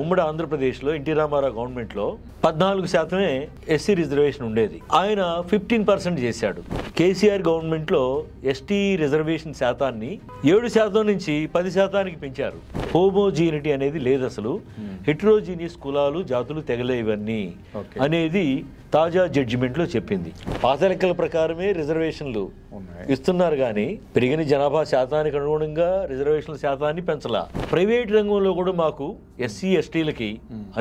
ఉమ్మడి ఆంధ్రప్రదేశ్లో ఎన్టీ రామారావు గవర్నమెంట్లో 14% ఎస్సీ రిజర్వేషన్ ఉండేది. ఆయన 15% చేశాడు. కేసీఆర్ గవర్నమెంట్లో ఎస్టీ రిజర్వేషన్ శాతాన్ని 7% నుంచి 10%కి పెంచారు. హోమోజీనిటీ అనేది లేదు అసలు. హెట్రోజీనియస్ కులాలు, జాతులు, తెగలే ఇవన్నీ అనేది తాజా జడ్జిమెంట్లో చెప్పింది. పాత లెక్కల ప్రకారమే రిజర్వేషన్లు ఇస్తున్నారు కానీ పెరిగిన జనాభా శాతానికి అనుగుణంగా రిజర్వేషన్ల శాతాన్ని పెంచలా. ప్రైవేట్ రంగంలో కూడా మాకు ఎస్సీ ఎస్టీలకి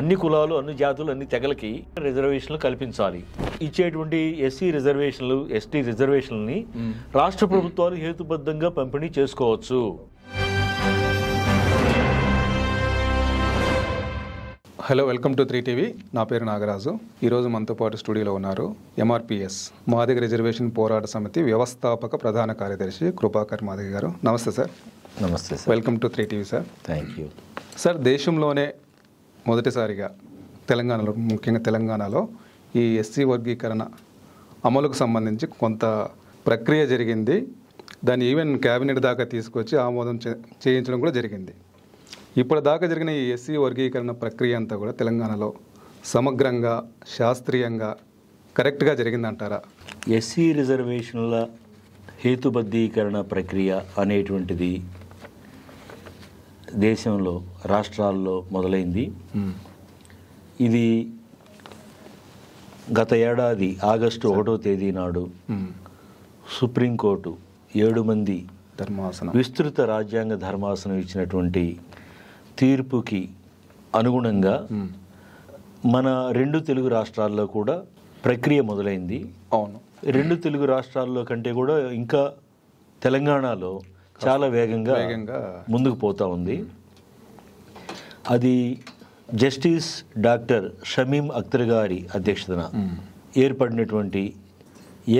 అన్ని కులాలు, అన్ని జాతులు, అన్ని తెగలకి రిజర్వేషన్లు కల్పించాలి. ఇచ్చేటువంటి ఎస్సీ రిజర్వేషన్లు, ఎస్టీ రిజర్వేషన్లని రాష్ట్ర ప్రభుత్వాలు హేతుబద్ధంగా పంపిణీ చేసుకోవచ్చు. Hello, welcome to 3TV. నా పేరు నాగరాజు. ఈరోజు మనతో పాటు స్టూడియోలో ఉన్నారు ఎంఆర్పిఎస్ మాదిగ రిజర్వేషన్ పోరాట సమితి వ్యవస్థాపక ప్రధాన కార్యదర్శి కృపాకర్ మాదిగ గారు. నమస్తే సార్. నమస్తే sir. Welcome to 3TV sir. Thank you sir. దేశంలోనే మొదటిసారిగా తెలంగాణలో, ముఖ్యంగా తెలంగాణలో ఈ ఎస్సీ వర్గీకరణ అమలుకు సంబంధించి కొంత ప్రక్రియ జరిగింది. దాన్ని ఈవెన్ క్యాబినెట్ దాకా తీసుకొచ్చి ఆమోదం చేయించడం కూడా జరిగింది. ఇప్పటిదాకా జరిగిన ఈ ఎస్సీ వర్గీకరణ ప్రక్రియ అంతా కూడా తెలంగాణలో సమగ్రంగా, శాస్త్రీయంగా, కరెక్ట్గా జరిగిందంటారా? ఎస్సీ రిజర్వేషన్ల హేతుబద్ధీకరణ ప్రక్రియ అనేటువంటిది దేశంలో, రాష్ట్రాల్లో మొదలైంది. ఇది గత ఏడాది ఆగస్టు 1వ తేదీ నాడు సుప్రీంకోర్టు 7 మంది ధర్మాసనం, విస్తృత రాజ్యాంగ ధర్మాసనం ఇచ్చినటువంటి తీర్పుకి అనుగుణంగా మన 2 తెలుగు రాష్ట్రాల్లో కూడా ప్రక్రియ మొదలైంది. అవును, 2 తెలుగు రాష్ట్రాల్లో కంటే కూడా ఇంకా తెలంగాణలో చాలా వేగంగా ముందుకు పోతా ఉంది. అది జస్టిస్ డాక్టర్ షమీం అఖ్తర్ గారి అధ్యక్షతన ఏర్పడినటువంటి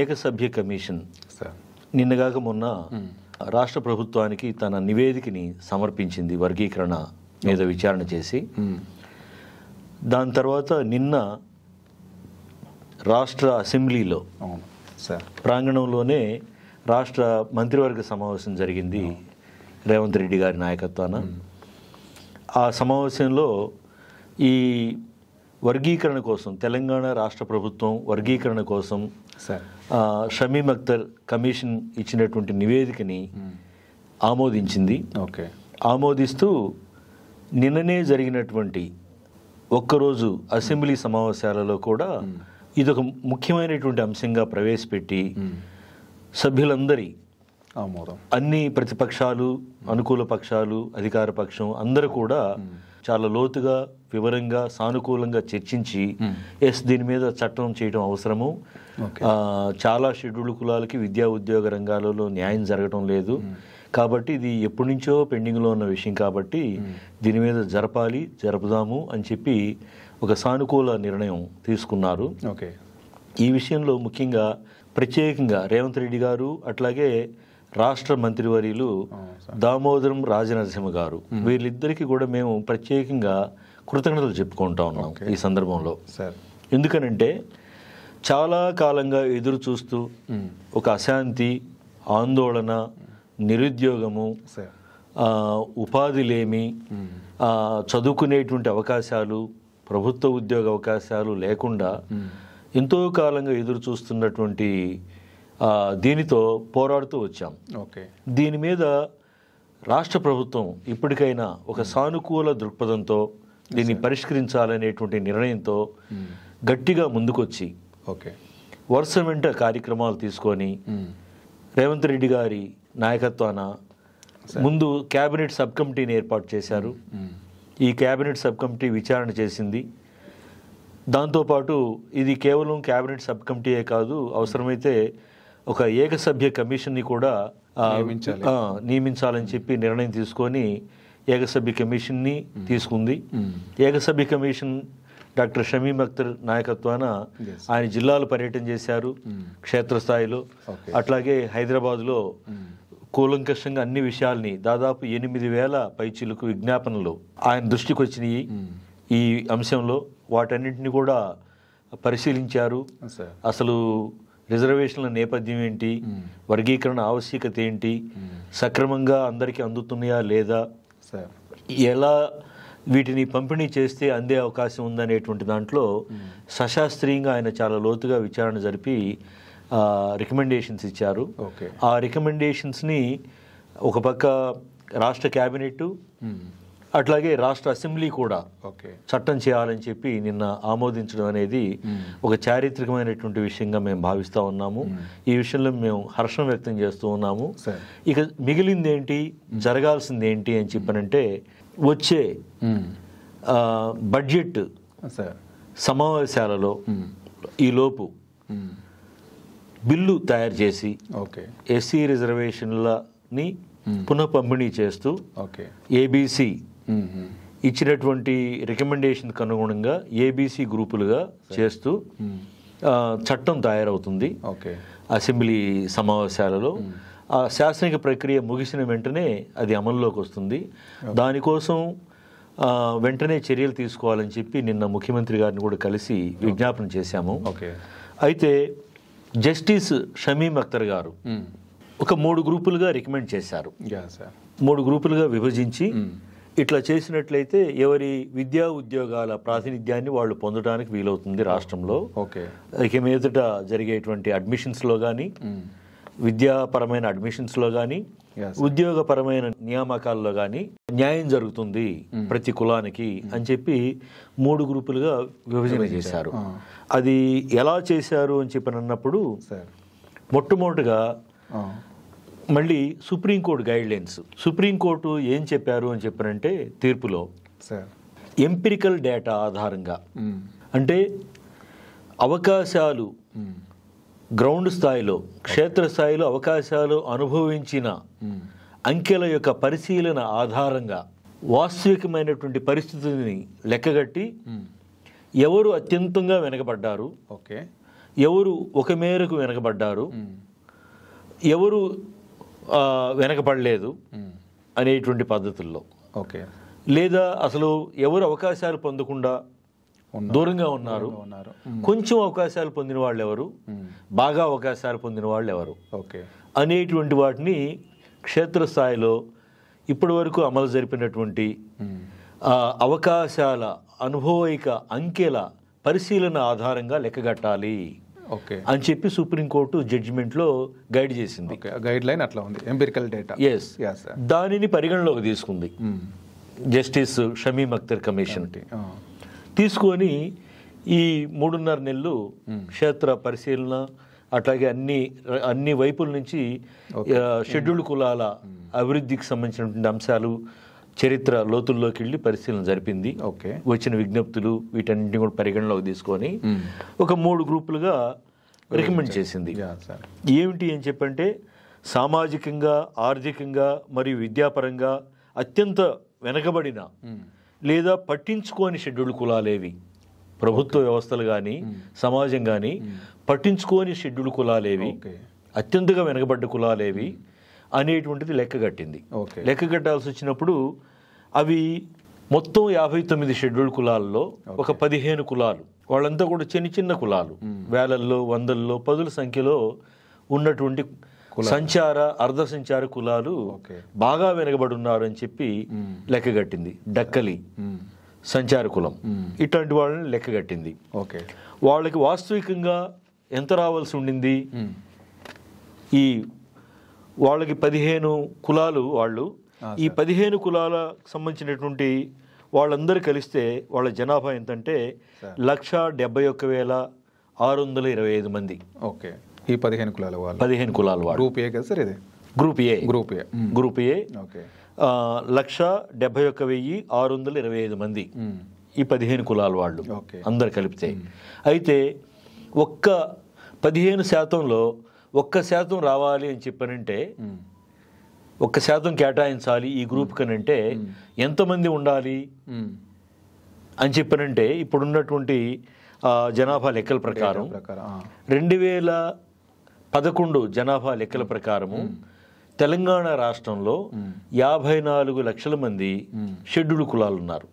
ఏకసభ్య కమిషన్ నిన్నగాక మొన్న రాష్ట్ర ప్రభుత్వానికి తన నివేదికని సమర్పించింది, వర్గీకరణ మీద విచారణ చేసి. దాని తర్వాత నిన్న రాష్ట్ర అసెంబ్లీలో ప్రాంగణంలోనే రాష్ట్ర మంత్రివర్గ సమావేశం జరిగింది రేవంత్ రెడ్డి గారి నాయకత్వాన. ఆ సమావేశంలో ఈ వర్గీకరణ కోసం, తెలంగాణ రాష్ట్ర ప్రభుత్వం వర్గీకరణ కోసం షమీం అఖ్తర్ కమిషన్ ఇచ్చినటువంటి నివేదికని ఆమోదించింది. ఆమోదిస్తూ నిన్ననే జరిగినటువంటి ఒక్కరోజు అసెంబ్లీ సమావేశాలలో కూడా ఇదొక ముఖ్యమైనటువంటి అంశంగా ప్రవేశపెట్టి సభ్యులందరి అన్ని ప్రతిపక్షాలు, అనుకూల పక్షాలు, అధికార పక్షం అందరూ కూడా చాలా లోతుగా, వివరంగా, సానుకూలంగా చర్చించి దీని మీద చట్టం చేయడం అవసరము, చాలా షెడ్యూల్డ్ కులాలకి విద్యా ఉద్యోగ రంగాలలో న్యాయం జరగడం లేదు కాబట్టి ఇది ఎప్పటి నుంచో పెండింగ్లో ఉన్న విషయం కాబట్టి దీని మీద జరుపుదాము అని చెప్పి ఒక సానుకూల నిర్ణయం తీసుకున్నారు. ఈ విషయంలో ముఖ్యంగా ప్రత్యేకంగా రేవంత్ రెడ్డి గారు, అట్లాగే రాష్ట్ర మంత్రివర్యులు దామోదరం రాజనరసింహ గారు, వీళ్ళిద్దరికీ కూడా మేము ప్రత్యేకంగా కృతజ్ఞతలు చెప్పుకుంటా ఉన్నాం ఈ సందర్భంలో. ఎందుకనంటే చాలా కాలంగా ఎదురు చూస్తూ ఒక అశాంతి, ఆందోళన, నిరుద్యోగము, ఉపాధి లేమి, చదువుకునేటువంటి అవకాశాలు, ప్రభుత్వ ఉద్యోగ అవకాశాలు లేకుండా ఎంతో కాలంగా ఎదురు చూస్తున్నటువంటి దీనితో పోరాడుతూ వచ్చాం. దీని మీద రాష్ట్ర ప్రభుత్వం ఇప్పటికైనా ఒక సానుకూల దృక్పథంతో దీన్ని పరిష్కరించాలనేటువంటి నిర్ణయంతో గట్టిగా ముందుకొచ్చి వరుస వెంట కార్యక్రమాలు తీసుకొని రేవంత్ రెడ్డి గారి నాయకత్వాన ముందు క్యాబినెట్ సబ్ కమిటీని ఏర్పాటు చేశారు. ఈ క్యాబినెట్ సబ్ కమిటీ విచారణ చేసింది. దాంతోపాటు ఇది కేవలం క్యాబినెట్ సబ్ కమిటీయే కాదు, అవసరమైతే ఒక ఏకసభ్య కమిషన్ని కూడా నియమించాలని చెప్పి నిర్ణయం తీసుకొని ఏకసభ్య కమిషన్ని తీసుకుంది. ఏకసభ్య కమిషన్ డాక్టర్ షమీం అఖ్తర్ నాయకత్వాన ఆయన జిల్లాలు పర్యటన చేశారు, క్షేత్రస్థాయిలో. అట్లాగే హైదరాబాద్లో కూలంకషంగా అన్ని విషయాల్ని, దాదాపు 8,000 పైచిలకు విజ్ఞాపనలు ఆయన దృష్టికి వచ్చినాయి. ఈ అంశంలో వాటన్నింటినీ కూడా పరిశీలించారు. అసలు రిజర్వేషన్ల నేపథ్యం ఏంటి, వర్గీకరణ ఆవశ్యకత ఏంటి, సక్రమంగా అందరికీ అందుతున్నాయా లేదా, ఎలా వీటిని పంపిణీ చేస్తే అందే అవకాశం ఉందనేటువంటి దాంట్లో సశాస్త్రీయంగా ఆయన చాలా లోతుగా విచారణ జరిపి రికమెండేషన్స్ ఇచ్చారు. ఆ రికమెండేషన్స్ని ఒక పక్క రాష్ట్ర క్యాబినెట్ అట్లాగే రాష్ట్ర అసెంబ్లీ కూడా చట్టం చేయాలని చెప్పి నిన్న ఆమోదించడం అనేది ఒక చారిత్రకమైనటువంటి విషయంగా మేము భావిస్తూ ఉన్నాము. ఈ విషయంలో మేము హర్షం వ్యక్తం చేస్తూ ఉన్నాము. ఇక మిగిలింది ఏంటి, జరగాల్సింది ఏంటి అని చెప్పనంటే వచ్చే బడ్జెట్ సమావేశాలలో ఈలోపు బిల్లు తయారు చేసి ఎస్సీ రిజర్వేషన్లని పునః పంపిణీ చేస్తూ ఏబీసీ ఇచ్చినటువంటి రికమెండేషన్కి అనుగుణంగా ఏబీసీ గ్రూపులుగా చేస్తూ చట్టం తయారవుతుంది అసెంబ్లీ సమావేశాలలో. ఆ శాసనిక ప్రక్రియ ముగిసిన వెంటనే అది అమల్లోకి వస్తుంది. దానికోసం వెంటనే చర్యలు తీసుకోవాలని చెప్పి నిన్న ముఖ్యమంత్రి గారిని కూడా కలిసి విజ్ఞాపన చేశాము. అయితే జస్టిస్ షమీం అఖ్తర్ గారు ఒక 3 గ్రూపులుగా రికమెండ్ చేశారు. 3 గ్రూపులుగా విభజించి ఇట్లా చేసినట్లయితే ఎవరి విద్యా ఉద్యోగాల ప్రాతినిధ్యాన్ని వాళ్ళు పొందడానికి వీలవుతుంది రాష్ట్రంలో. ఇక మీదట జరిగేటువంటి అడ్మిషన్స్లో కానీ, విద్యాపరమైన అడ్మిషన్స్లో కానీ, ఉద్యోగపరమైన నియామకాల్లో కానీ న్యాయం జరుగుతుంది ప్రతి కులానికి అని చెప్పి 3 గ్రూపులుగా విభజన చేశారు. అది ఎలా చేశారు అని చెప్పినప్పుడు మొట్టమొదటిగా మళ్ళీ సుప్రీంకోర్టు గైడ్లైన్స్, సుప్రీంకోర్టు ఏం చెప్పారు అని చెప్పారంటే తీర్పులో ఎంపిరికల్ డేటా ఆధారంగా, అంటే అవకాశాలు గ్రౌండ్ స్థాయిలో, క్షేత్రస్థాయిలో అవకాశాలు అనుభవించిన అంకెల యొక్క పరిశీలన ఆధారంగా వాస్తవికమైనటువంటి పరిస్థితిని లెక్కగట్టి ఎవరు అత్యంతంగా వెనకబడ్డారు, ఎవరు ఒక మేరకు వెనకబడ్డారు, ఎవరు వెనకబడలేదు అనేటువంటి పద్ధతుల్లో, లేదా అసలు ఎవరు అవకాశాలు పొందకుండా దూరంగా ఉన్నారు, కొంచెం అవకాశాలు పొందిన వాళ్ళు ఎవరు, బాగా అవకాశాలు పొందిన వాళ్ళు ఎవరు అనేటువంటి వాటిని క్షేత్రస్థాయిలో ఇప్పటి వరకు అమలు జరిపినటువంటి అవకాశాల అనుభవైక అంకెల పరిశీలన ఆధారంగా లెక్కగట్టాలి అని చెప్పి సుప్రీంకోర్టు జడ్జిమెంట్లో గైడ్ చేసింది. గైడ్ లైన్ అట్లా ఉంది, ఎంపిరికల్ డేటా. దానిని పరిగణలోకి తీసుకుంది జస్టిస్ షమీం అఖ్తర్ కమిషన్. తీసుకొని ఈ 3.5 నెలలు క్షేత్ర పరిశీలన అట్లాగే అన్ని వైపుల నుంచి షెడ్యూల్డ్ కులాల అభివృద్ధికి సంబంధించినటువంటి అంశాలు చరిత్ర లోతుల్లోకి వెళ్ళి పరిశీలన జరిపింది. వచ్చిన విజ్ఞప్తులు వీటన్నింటినీ కూడా పరిగణలోకి తీసుకొని ఒక 3 గ్రూపులుగా రికమెండ్ చేసింది. ఏమిటి అని చెప్పంటే సామాజికంగా, ఆర్థికంగా మరియు విద్యాపరంగా అత్యంత వెనకబడిన లేదా పట్టించుకోని షెడ్యూల్డ్ కులాలేవి, ప్రభుత్వ వ్యవస్థలు కానీ సమాజం కానీ పట్టించుకోని షెడ్యూల్డ్ కులాలేవి, అత్యంతగా వెనకబడ్డ కులాలేవి అనేటువంటిది లెక్కగట్టింది. లెక్కగట్టాల్సి వచ్చినప్పుడు అవి మొత్తం 59 షెడ్యూల్డ్ కులాల్లో ఒక 15 కులాలు, వాళ్ళంతా కూడా చిన్న కులాలు, వేలల్లో, వందల్లో, పదుల సంఖ్యలో ఉన్నటువంటి సంచార, అర్ధ సంచార కులాలు బాగా వెనకబడి ఉన్నారు అని చెప్పి లెక్కగట్టింది. డక్కలి సంచార కులం ఇట్లాంటి వాళ్ళని లెక్కగట్టింది. వాళ్ళకి వాస్తవికంగా ఎంత రావాల్సి ఉండింది, ఈ వాళ్ళకి 15 కులాలు, వాళ్ళు ఈ 15 కులాలకు సంబంధించినటువంటి వాళ్ళందరూ కలిస్తే వాళ్ళ జనాభా ఎంతంటే 171,625 మంది. ఈ 15 కులాల వాళ్ళు, 15 కులాల వాళ్ళు. గ్రూప్ ఏ కదా సార్ ఇది? Group A. 171,625 మంది ఈ 15 కులాల వాళ్ళు అందరు కలిపితే. అయితే ఒక్క 15%లో 1% రావాలి అని చెప్పనంటే, 1% కేటాయించాలి ఈ గ్రూప్ కనంటే ఎంతమంది ఉండాలి అని చెప్పనంటే ఇప్పుడున్నటువంటి జనాభా లెక్కల ప్రకారం 2011 జనాభా లెక్కల ప్రకారము తెలంగాణ రాష్ట్రంలో 54 లక్షల మంది షెడ్యూల్డ్ కులాలు ఉన్నారు.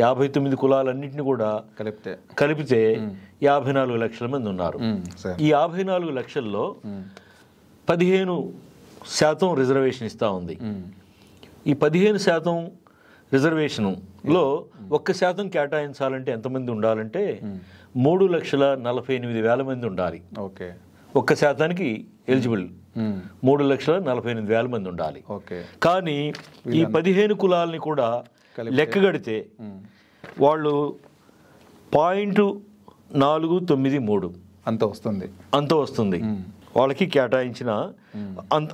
59 కులాలన్నింటినీ కూడా కలిపితే 54 లక్షల మంది ఉన్నారు. ఈ 54 లక్షల్లో 15% రిజర్వేషన్ ఇస్తూ ఉంది. ఈ 15% రిజర్వేషన్లో 1% కేటాయించాలంటే ఎంతమంది ఉండాలంటే 3,48,000 మంది ఉండాలి. ఓకే. 1% ఎలిజిబుల్ 3,48,000 మంది ఉండాలి. ఓకే. కానీ ఈ 15 కులాలని కూడా లెక్కగడితే వాళ్ళు 0.493 అంత వస్తుంది వాళ్ళకి కేటాయించిన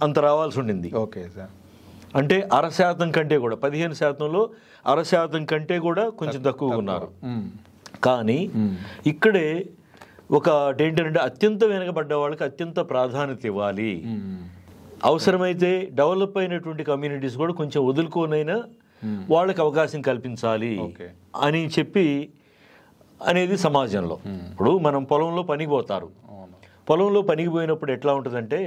అంత రావాల్సి ఉండింది. Okay sir. అంటే 0.5% కంటే కూడా 15%లో 0.5% కంటే కూడా కొంచెం తక్కువగా ఉన్నారు. కానీ ఇక్కడే ఏంటంటే అత్యంత వెనకబడ్డ వాళ్ళకి అత్యంత ప్రాధాన్యత ఇవ్వాలి, అవసరమైతే డెవలప్ అయినటువంటి కమ్యూనిటీస్ కూడా కొంచెం వదులుకోనైనా వాళ్ళకి అవకాశం కల్పించాలి అని చెప్పి అనేది సమాజంలో. ఇప్పుడు మనం పొలంలో పనికి పోతారు, పొలంలో పనికి పోయినప్పుడు ఎట్లా ఉంటుందంటే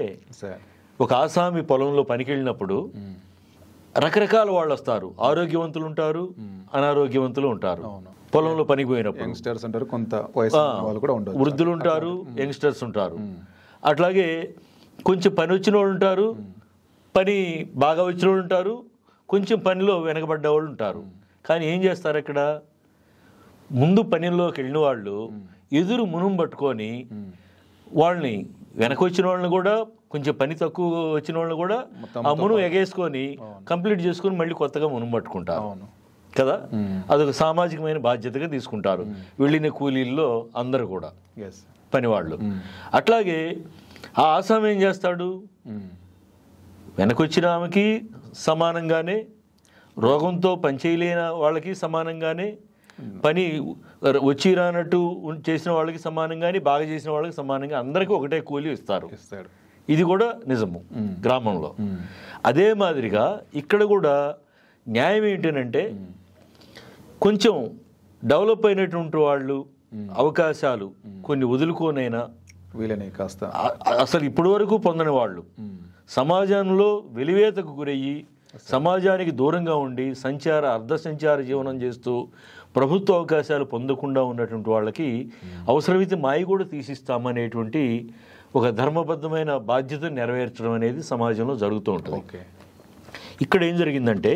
ఒక ఆసామి పొలంలో పనికి వెళ్ళినప్పుడు రకరకాల వాళ్ళు వస్తారు, ఆరోగ్యవంతులు ఉంటారు, అనారోగ్యవంతులు ఉంటారు. పొలంలో పనికి పోయినప్పుడు కొంత వృద్ధులు ఉంటారు, యంగ్స్టర్స్ ఉంటారు. అట్లాగే కొంచెం పని వచ్చిన వాళ్ళు ఉంటారు, పని బాగా వచ్చిన వాళ్ళు ఉంటారు, కొంచెం పనిలో వెనకబడ్డ వాళ్ళు ఉంటారు. కానీ ఏం చేస్తారు, అక్కడ ముందు పనిలోకి వెళ్ళిన వాళ్ళు ఎదురు మునుము పట్టుకొని వాళ్ళని వెనక వచ్చిన వాళ్ళని కూడా కొంచెం పని తక్కువ వచ్చిన వాళ్ళని కూడా ఆ మునుము ఎగేసుకొని కంప్లీట్ చేసుకొని మళ్ళీ కొత్తగా మునుము పట్టుకుంటారు కదా. అదొక సామాజికమైన బాధ్యతగా తీసుకుంటారు వెళ్ళిన కూలీల్లో అందరూ కూడా పనివాళ్ళు. అట్లాగే ఆ ఆసాం ఏం చేస్తాడు, వెనకొచ్చిన ఆమెకి సమానంగానే, రోగంతో పనిచేయలేని వాళ్ళకి సమానంగానే, పని వచ్చి రానట్టు చేసిన వాళ్ళకి సమానంగానే, బాగా చేసిన వాళ్ళకి సమానంగా అందరికీ ఒకటే కూలీ ఇస్తారు. ఇది కూడా నిజము గ్రామంలో. అదే మాదిరిగా ఇక్కడ కూడా న్యాయం ఏంటంటే కొంచెం డెవలప్ అయినటువంటి వాళ్ళు అవకాశాలు కొన్ని వదులుకోనైనా వీళ్ళని కాస్త అసలు ఇప్పటి వరకు పొందని వాళ్ళు సమాజంలో వెలివేతకు గురయ్యి సమాజానికి దూరంగా ఉండి అర్ధ సంచార జీవనం చేస్తూ ప్రభుత్వ అవకాశాలు పొందకుండా ఉన్నటువంటి వాళ్ళకి అవసరమైతే మాయి కూడా తీసిస్తామనేటువంటి ఒక ధర్మబద్ధమైన బాధ్యతను నెరవేర్చడం అనేది సమాజంలో జరుగుతూ ఉంటుంది. ఇక్కడ ఏం జరిగిందంటే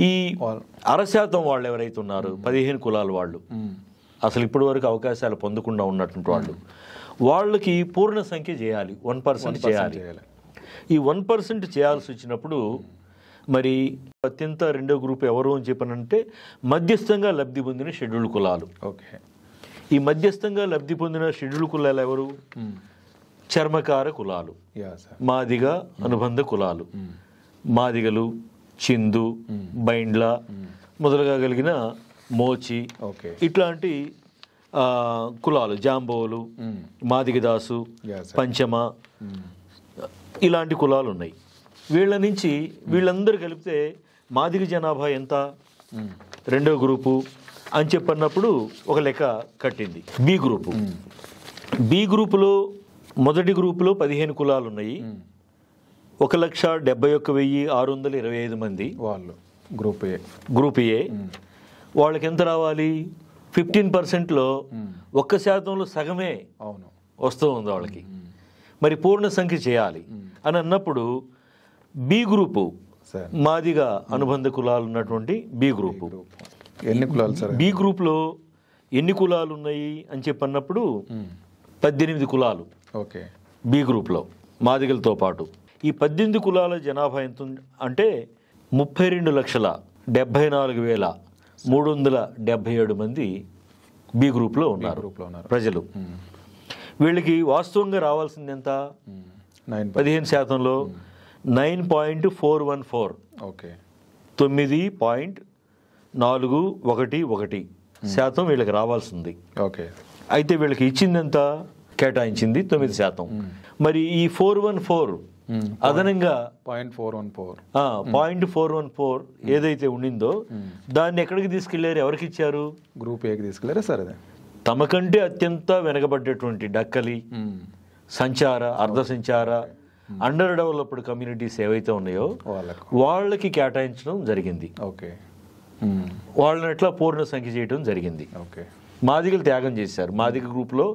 ఈ 0.5% వాళ్ళు ఎవరైతే ఉన్నారో 15 కులాల వాళ్ళు అసలు ఇప్పటి వరకు అవకాశాలు పొందకుండా ఉన్నటువంటి వాళ్ళకి పూర్ణ సంఖ్య చేయాలి, 1% చేయాలి. ఈ 1% చేయాల్సి వచ్చినప్పుడు మరి అత్యంత రెండో గ్రూప్ ఎవరు అని చెప్పనంటే మధ్యస్థంగా లబ్ధి పొందిన షెడ్యూల్డ్ కులాలు. ఈ మధ్యస్థంగా లబ్ధి పొందిన షెడ్యూల్డ్ కులాలు ఎవరు? చర్మకార కులాలు, మాదిగ అనుబంధ కులాలు, మాదిగలు, చిందు, బైండ్ల మొదలుగా కలిగిన మోచి ఇట్లాంటి కులాలు, జాంబోలు, మాదిగదాసు, పంచమ ఇలాంటి కులాలు ఉన్నాయి. వీళ్ళ నుంచి వీళ్ళందరూ కలిపితే మాదిగ జనాభా ఎంత, రెండో గ్రూపు అని చెప్పన్నప్పుడు ఒక లెక్క కట్టింది. B group. బి గ్రూపులో మొదటి గ్రూపులో 15 కులాలు ఉన్నాయి. 1,71,625 మంది వాళ్ళు గ్రూప్ ఏ. వాళ్ళకి ఎంత రావాలి? 15%లో 1%లో సగమే వస్తూ ఉంది వాళ్ళకి. మరి పూర్ణ సంఖ్య చేయాలి అని అన్నప్పుడు బి గ్రూపు, మాదిగా అనుబంధ కులాలు ఉన్నటువంటి బి గ్రూపు, ఎన్ని కులాలు సార్? బి గ్రూప్లో ఎన్ని కులాలు ఉన్నాయి అని చెప్పన్నప్పుడు 18 కులాలు బి గ్రూప్లో మాదిగలతో పాటు. ఈ 18 కులాల జనాభా ఎంత అంటే 32,74,377 మంది బి గ్రూప్లో ఉన్నారు ప్రజలు. వీళ్ళకి వాస్తవంగా రావాల్సింది ఎంత? 15%లో 9.414 9.411% వీళ్ళకి రావాల్సింది. అయితే వీళ్ళకి ఇచ్చింది ఎంత? కేటాయించింది 9%. మరి ఈ 414 అదనంగా 0.414 ఏదైతే ఉండిందో దాన్ని ఎక్కడికి తీసుకెళ్లారు, ఎవరికి ఇచ్చారు? గ్రూప్ ఏకి తీసుకెళ్లారా సార్? అదే తమకంటే అత్యంత వెనకబడ్డటువంటి డక్కలి, సంచార, అర్ధ సంచార, అండర్ డెవలప్డ్ కమ్యూనిటీస్ ఏవైతే ఉన్నాయో వాళ్ళకి కేటాయించడం జరిగింది. వాళ్ళని ఎట్లా పూర్ణ సంఖ్య చేయడం జరిగింది. మాదిగలు త్యాగం చేశారు. మాదిగ గ్రూప్లో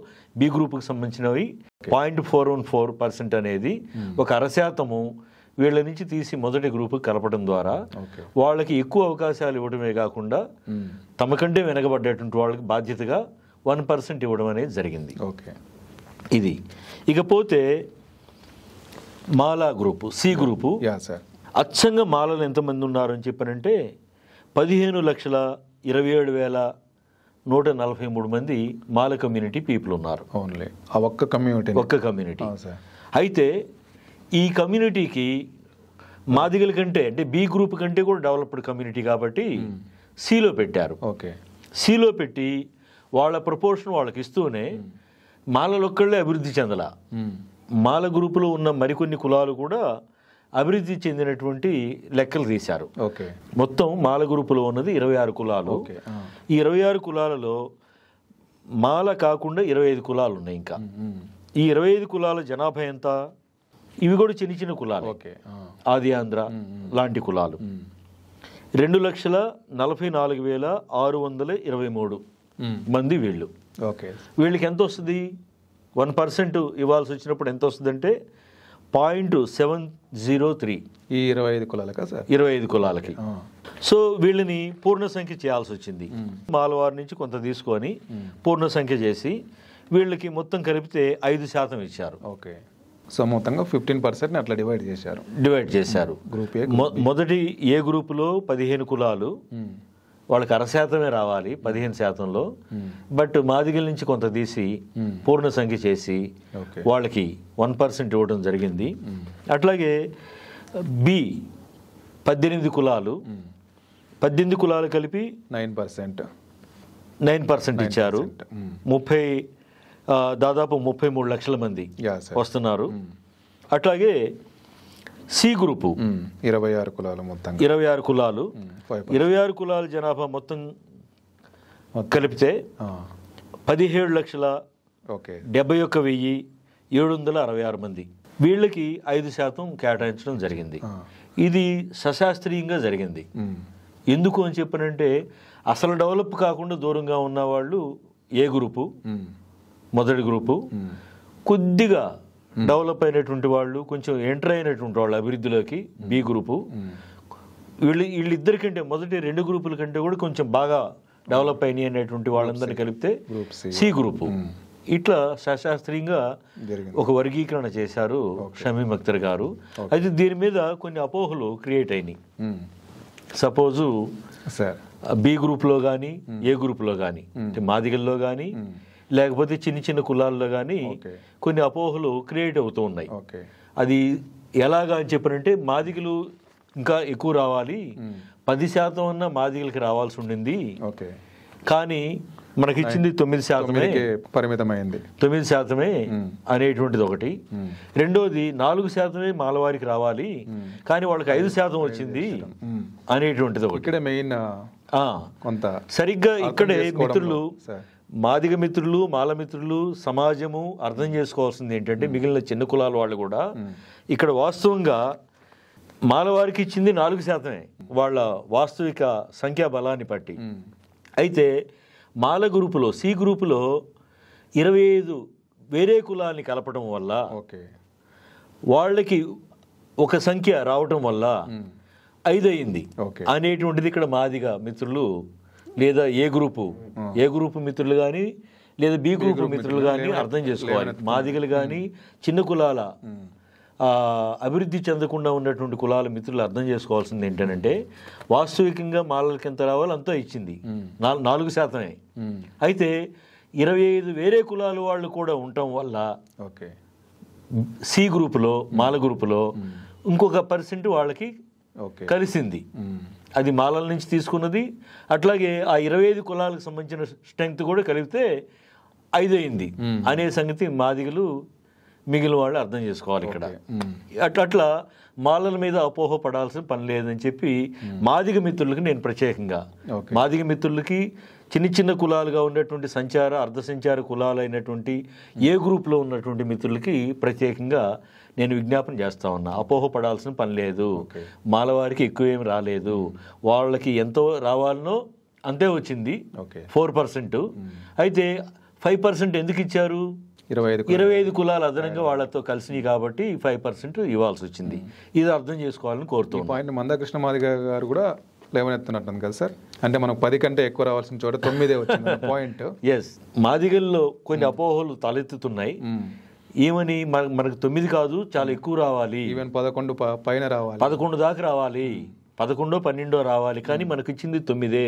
బి గ్రూప్కి సంబంధించినవి 0.414% అనేది ఒక 0.5% వీళ్ళ నుంచి తీసి మొదటి గ్రూపు కలపడం ద్వారా వాళ్ళకి ఎక్కువ అవకాశాలు ఇవ్వడమే కాకుండా తమకంటే వెనకబడ్డటువంటి వాళ్ళకి బాధ్యతగా 1% ఇవ్వడం అనేది జరిగింది. ఇది ఇకపోతే మాలా గ్రూపు, సి గ్రూపు. అచ్చంగా మాలలు ఎంతమంది ఉన్నారని చెప్పారంటే 15,27,143 మంది మాల కమ్యూనిటీ పీపుల్ ఉన్నారు. ఒక్క కమ్యూనిటీ. అయితే ఈ కమ్యూనిటీకి మాదిగల కంటే అంటే బి గ్రూప్ కంటే కూడా డెవలప్డ్ కమ్యూనిటీ కాబట్టి సిలో పెట్టారు. సిలో పెట్టి వాళ్ళ ప్రపోర్షన్ వాళ్ళకి ఇస్తూనే మాలలొక్కళ్ళే అభివృద్ధి చెందల, మాల గ్రూపులో ఉన్న మరికొన్ని కులాలు కూడా అభివృద్ధి చెందినటువంటి లెక్కలు తీశారు. మొత్తం మాల గ్రూపులో ఉన్నది 26 కులాలు. ఈ 26 కులాలలో మాల కాకుండా 25 కులాలు ఉన్నాయి. ఇంకా ఈ 25 కులాల జనాభా ఎంత? ఇవి కూడా చిన్న చిన్న కులాలు, ఆది ఆంధ్ర లాంటి కులాలు. 2,44,623 మంది వీళ్ళు. వీళ్ళకి ఎంత వస్తుంది? 1% ఇవ్వాల్సి వచ్చినప్పుడు ఎంత వస్తుందంటే 0.703 ఈ 25 కులాలకా సార్? 25 కులాలకి. సో వీళ్ళని పూర్ణ సంఖ్య చేయాల్సి వచ్చింది. మాలవారి నుంచి కొంత తీసుకొని పూర్ణ సంఖ్య చేసి వీళ్ళకి మొత్తం కలిపితే 5% ఇచ్చారు. సో మొత్తంగా 15% అట్లా డివైడ్ చేశారు. మొదటి ఏ గ్రూపులో 15 కులాలు, వాళ్ళకి 0.5% రావాలి 15%లో. బట్ మాదిగల నుంచి కొంత తీసి పూర్ణ సంఖ్య చేసి వాళ్ళకి 1% ఇవ్వడం జరిగింది. అట్లాగే బి 18 కులాలు, 18 కులాలు కలిపి 9% ఇచ్చారు. దాదాపు 33 లక్షల మంది వస్తున్నారు. అట్లాగే సి గ్రూపు 26 కులాలు, మొత్తం 26 కులాలు, 26 కులాల జనాభా మొత్తం కలిపితే 17,71,766 మంది. వీళ్ళకి 5% కేటాయించడం జరిగింది. ఇది సశాస్త్రీయంగా జరిగింది. ఎందుకు అని చెప్పనంటే అసలు డెవలప్ కాకుండా దూరంగా ఉన్న వాళ్ళు ఏ గ్రూపు, మొదటి గ్రూపు, కొద్దిగా డెవలప్ అయినటువంటి వాళ్ళు, కొంచెం ఎంటర్ అయినటువంటి వాళ్ళు అభివృద్ధిలోకి బి గ్రూపు. వీళ్ళిద్దరికంటే మొదటి 2 గ్రూపుల కంటే కూడా కొంచెం బాగా డెవలప్ అయినాయి అనేటువంటి వాళ్ళందరినీ కలిపితే సి గ్రూపు. ఇట్లా శాస్త్రీయంగా ఒక వర్గీకరణ చేశారు షమీమ్ అఖ్తర్ గారు. అయితే దీని మీద కొన్ని అపోహలు క్రియేట్ అయినాయి. సపోజు బి గ్రూప్లో కానీ ఏ గ్రూప్లో కానీ, మాదిగల్లో కానీ లేకపోతే చిన్న చిన్న కులాల్లో కానీ కొన్ని అపోహలు క్రియేట్ అవుతూ ఉన్నాయి. అది ఎలాగా అని చెప్పారంటే మాదిగలు ఇంకా ఎక్కువ రావాలి, 10% అన్న మాదిగలకి రావాల్సి ఉండింది, కానీ మనకిచ్చింది 9% పరిమితమైంది, 9% అనేటువంటిది ఒకటి. రెండోది 4% మాలవారికి రావాలి, కానీ వాళ్ళకి 5% వచ్చింది అనేటువంటిది ఒకటి. ఇక్కడ మెయిన్ కొంత సరిగ్గా ఇక్కడే మిత్రులు, మాదిగ మిత్రులు, మాల మిత్రులు, సమాజము అర్థం చేసుకోవాల్సింది ఏంటంటే మిగిలిన చిన్న కులాల వాళ్ళు కూడా ఇక్కడ వాస్తవంగా మాలవారికి ఇచ్చింది 4% వాళ్ళ వాస్తవిక సంఖ్యా బలాన్ని బట్టి. అయితే మాల గ్రూపులో సి గ్రూపులో 25 వేరే కులాన్ని కలపడం వల్ల వాళ్ళకి ఒక సంఖ్య రావటం వల్ల 5 అయింది అనేటువంటిది ఇక్కడ మాదిగ మిత్రులు లేదా ఏ గ్రూపు మిత్రులు కానీ లేదా బి గ్రూపు మిత్రులు కానీ అర్థం చేసుకోవాలి. మాదిగలు కానీ చిన్న కులాల అభివృద్ధి చెందకుండా ఉన్నటువంటి కులాల మిత్రులు అర్థం చేసుకోవాల్సింది ఏంటంటే వాస్తవికంగా మాలలకి ఎంత రావాలో అంతా ఇచ్చింది 4%. అయితే 25 వేరే కులాల వాళ్ళు కూడా ఉండటం వల్ల సి గ్రూపులో మాల గ్రూపులో ఇంకొక % వాళ్ళకి కలిసింది. అది మాలల నుంచి తీసుకున్నది. అట్లాగే ఆ 25 కులాలకు సంబంధించిన స్ట్రెంగ్త్ కూడా కలిపితే 5 అయింది అనే సంగతి మాదిగలు మిగిలిన వాళ్ళు అర్థం చేసుకోవాలి. ఇక్కడ అట్లా మాలల మీద అపోహ పడాల్సిన పని లేదని చెప్పి మాదిగ మిత్రులకి నేను ప్రత్యేకంగా మాదిగ మిత్రులకి చిన్న చిన్న కులాలుగా ఉన్నటువంటి అర్ధ సంచార కులాలైనటువంటి ఏ గ్రూప్లో ఉన్నటువంటి మిత్రులకి ప్రత్యేకంగా నేను విజ్ఞాపన చేస్తా ఉన్నా. అపోహ పడాల్సిన పని లేదు. మాలవారికి ఎక్కువ ఏమి రాలేదు, వాళ్ళకి ఎంతో రావాలనో అంతే వచ్చింది 4%. అయితే 5% ఎందుకు ఇచ్చారు? 25 కులాలు అదనంగా వాళ్ళతో కలిసినాయి కాబట్టి 5% ఇవ్వాల్సి వచ్చింది. ఇది అర్థం చేసుకోవాలని కోరుతున్నాం. పాయింట్ మందకృష్ణ మాదిగ గారు కూడా లేవనెత్తున్నట్టు కదా సార్, అంటే మనకు 10 కంటే ఎక్కువ రావాల్సిన చోట 9 వచ్చింది పాయింట్. ఎస్, మాదిగల్లో కొన్ని అపోహలు తలెత్తుతున్నాయి. ఏమని, మనకు 9 కాదు, చాలా ఎక్కువ రావాలి, ఈవెన్ 11 పైన రావాలి, 11 దాకా రావాలి, 11, 12 రావాలి, కానీ మనకి ఇచ్చింది 9.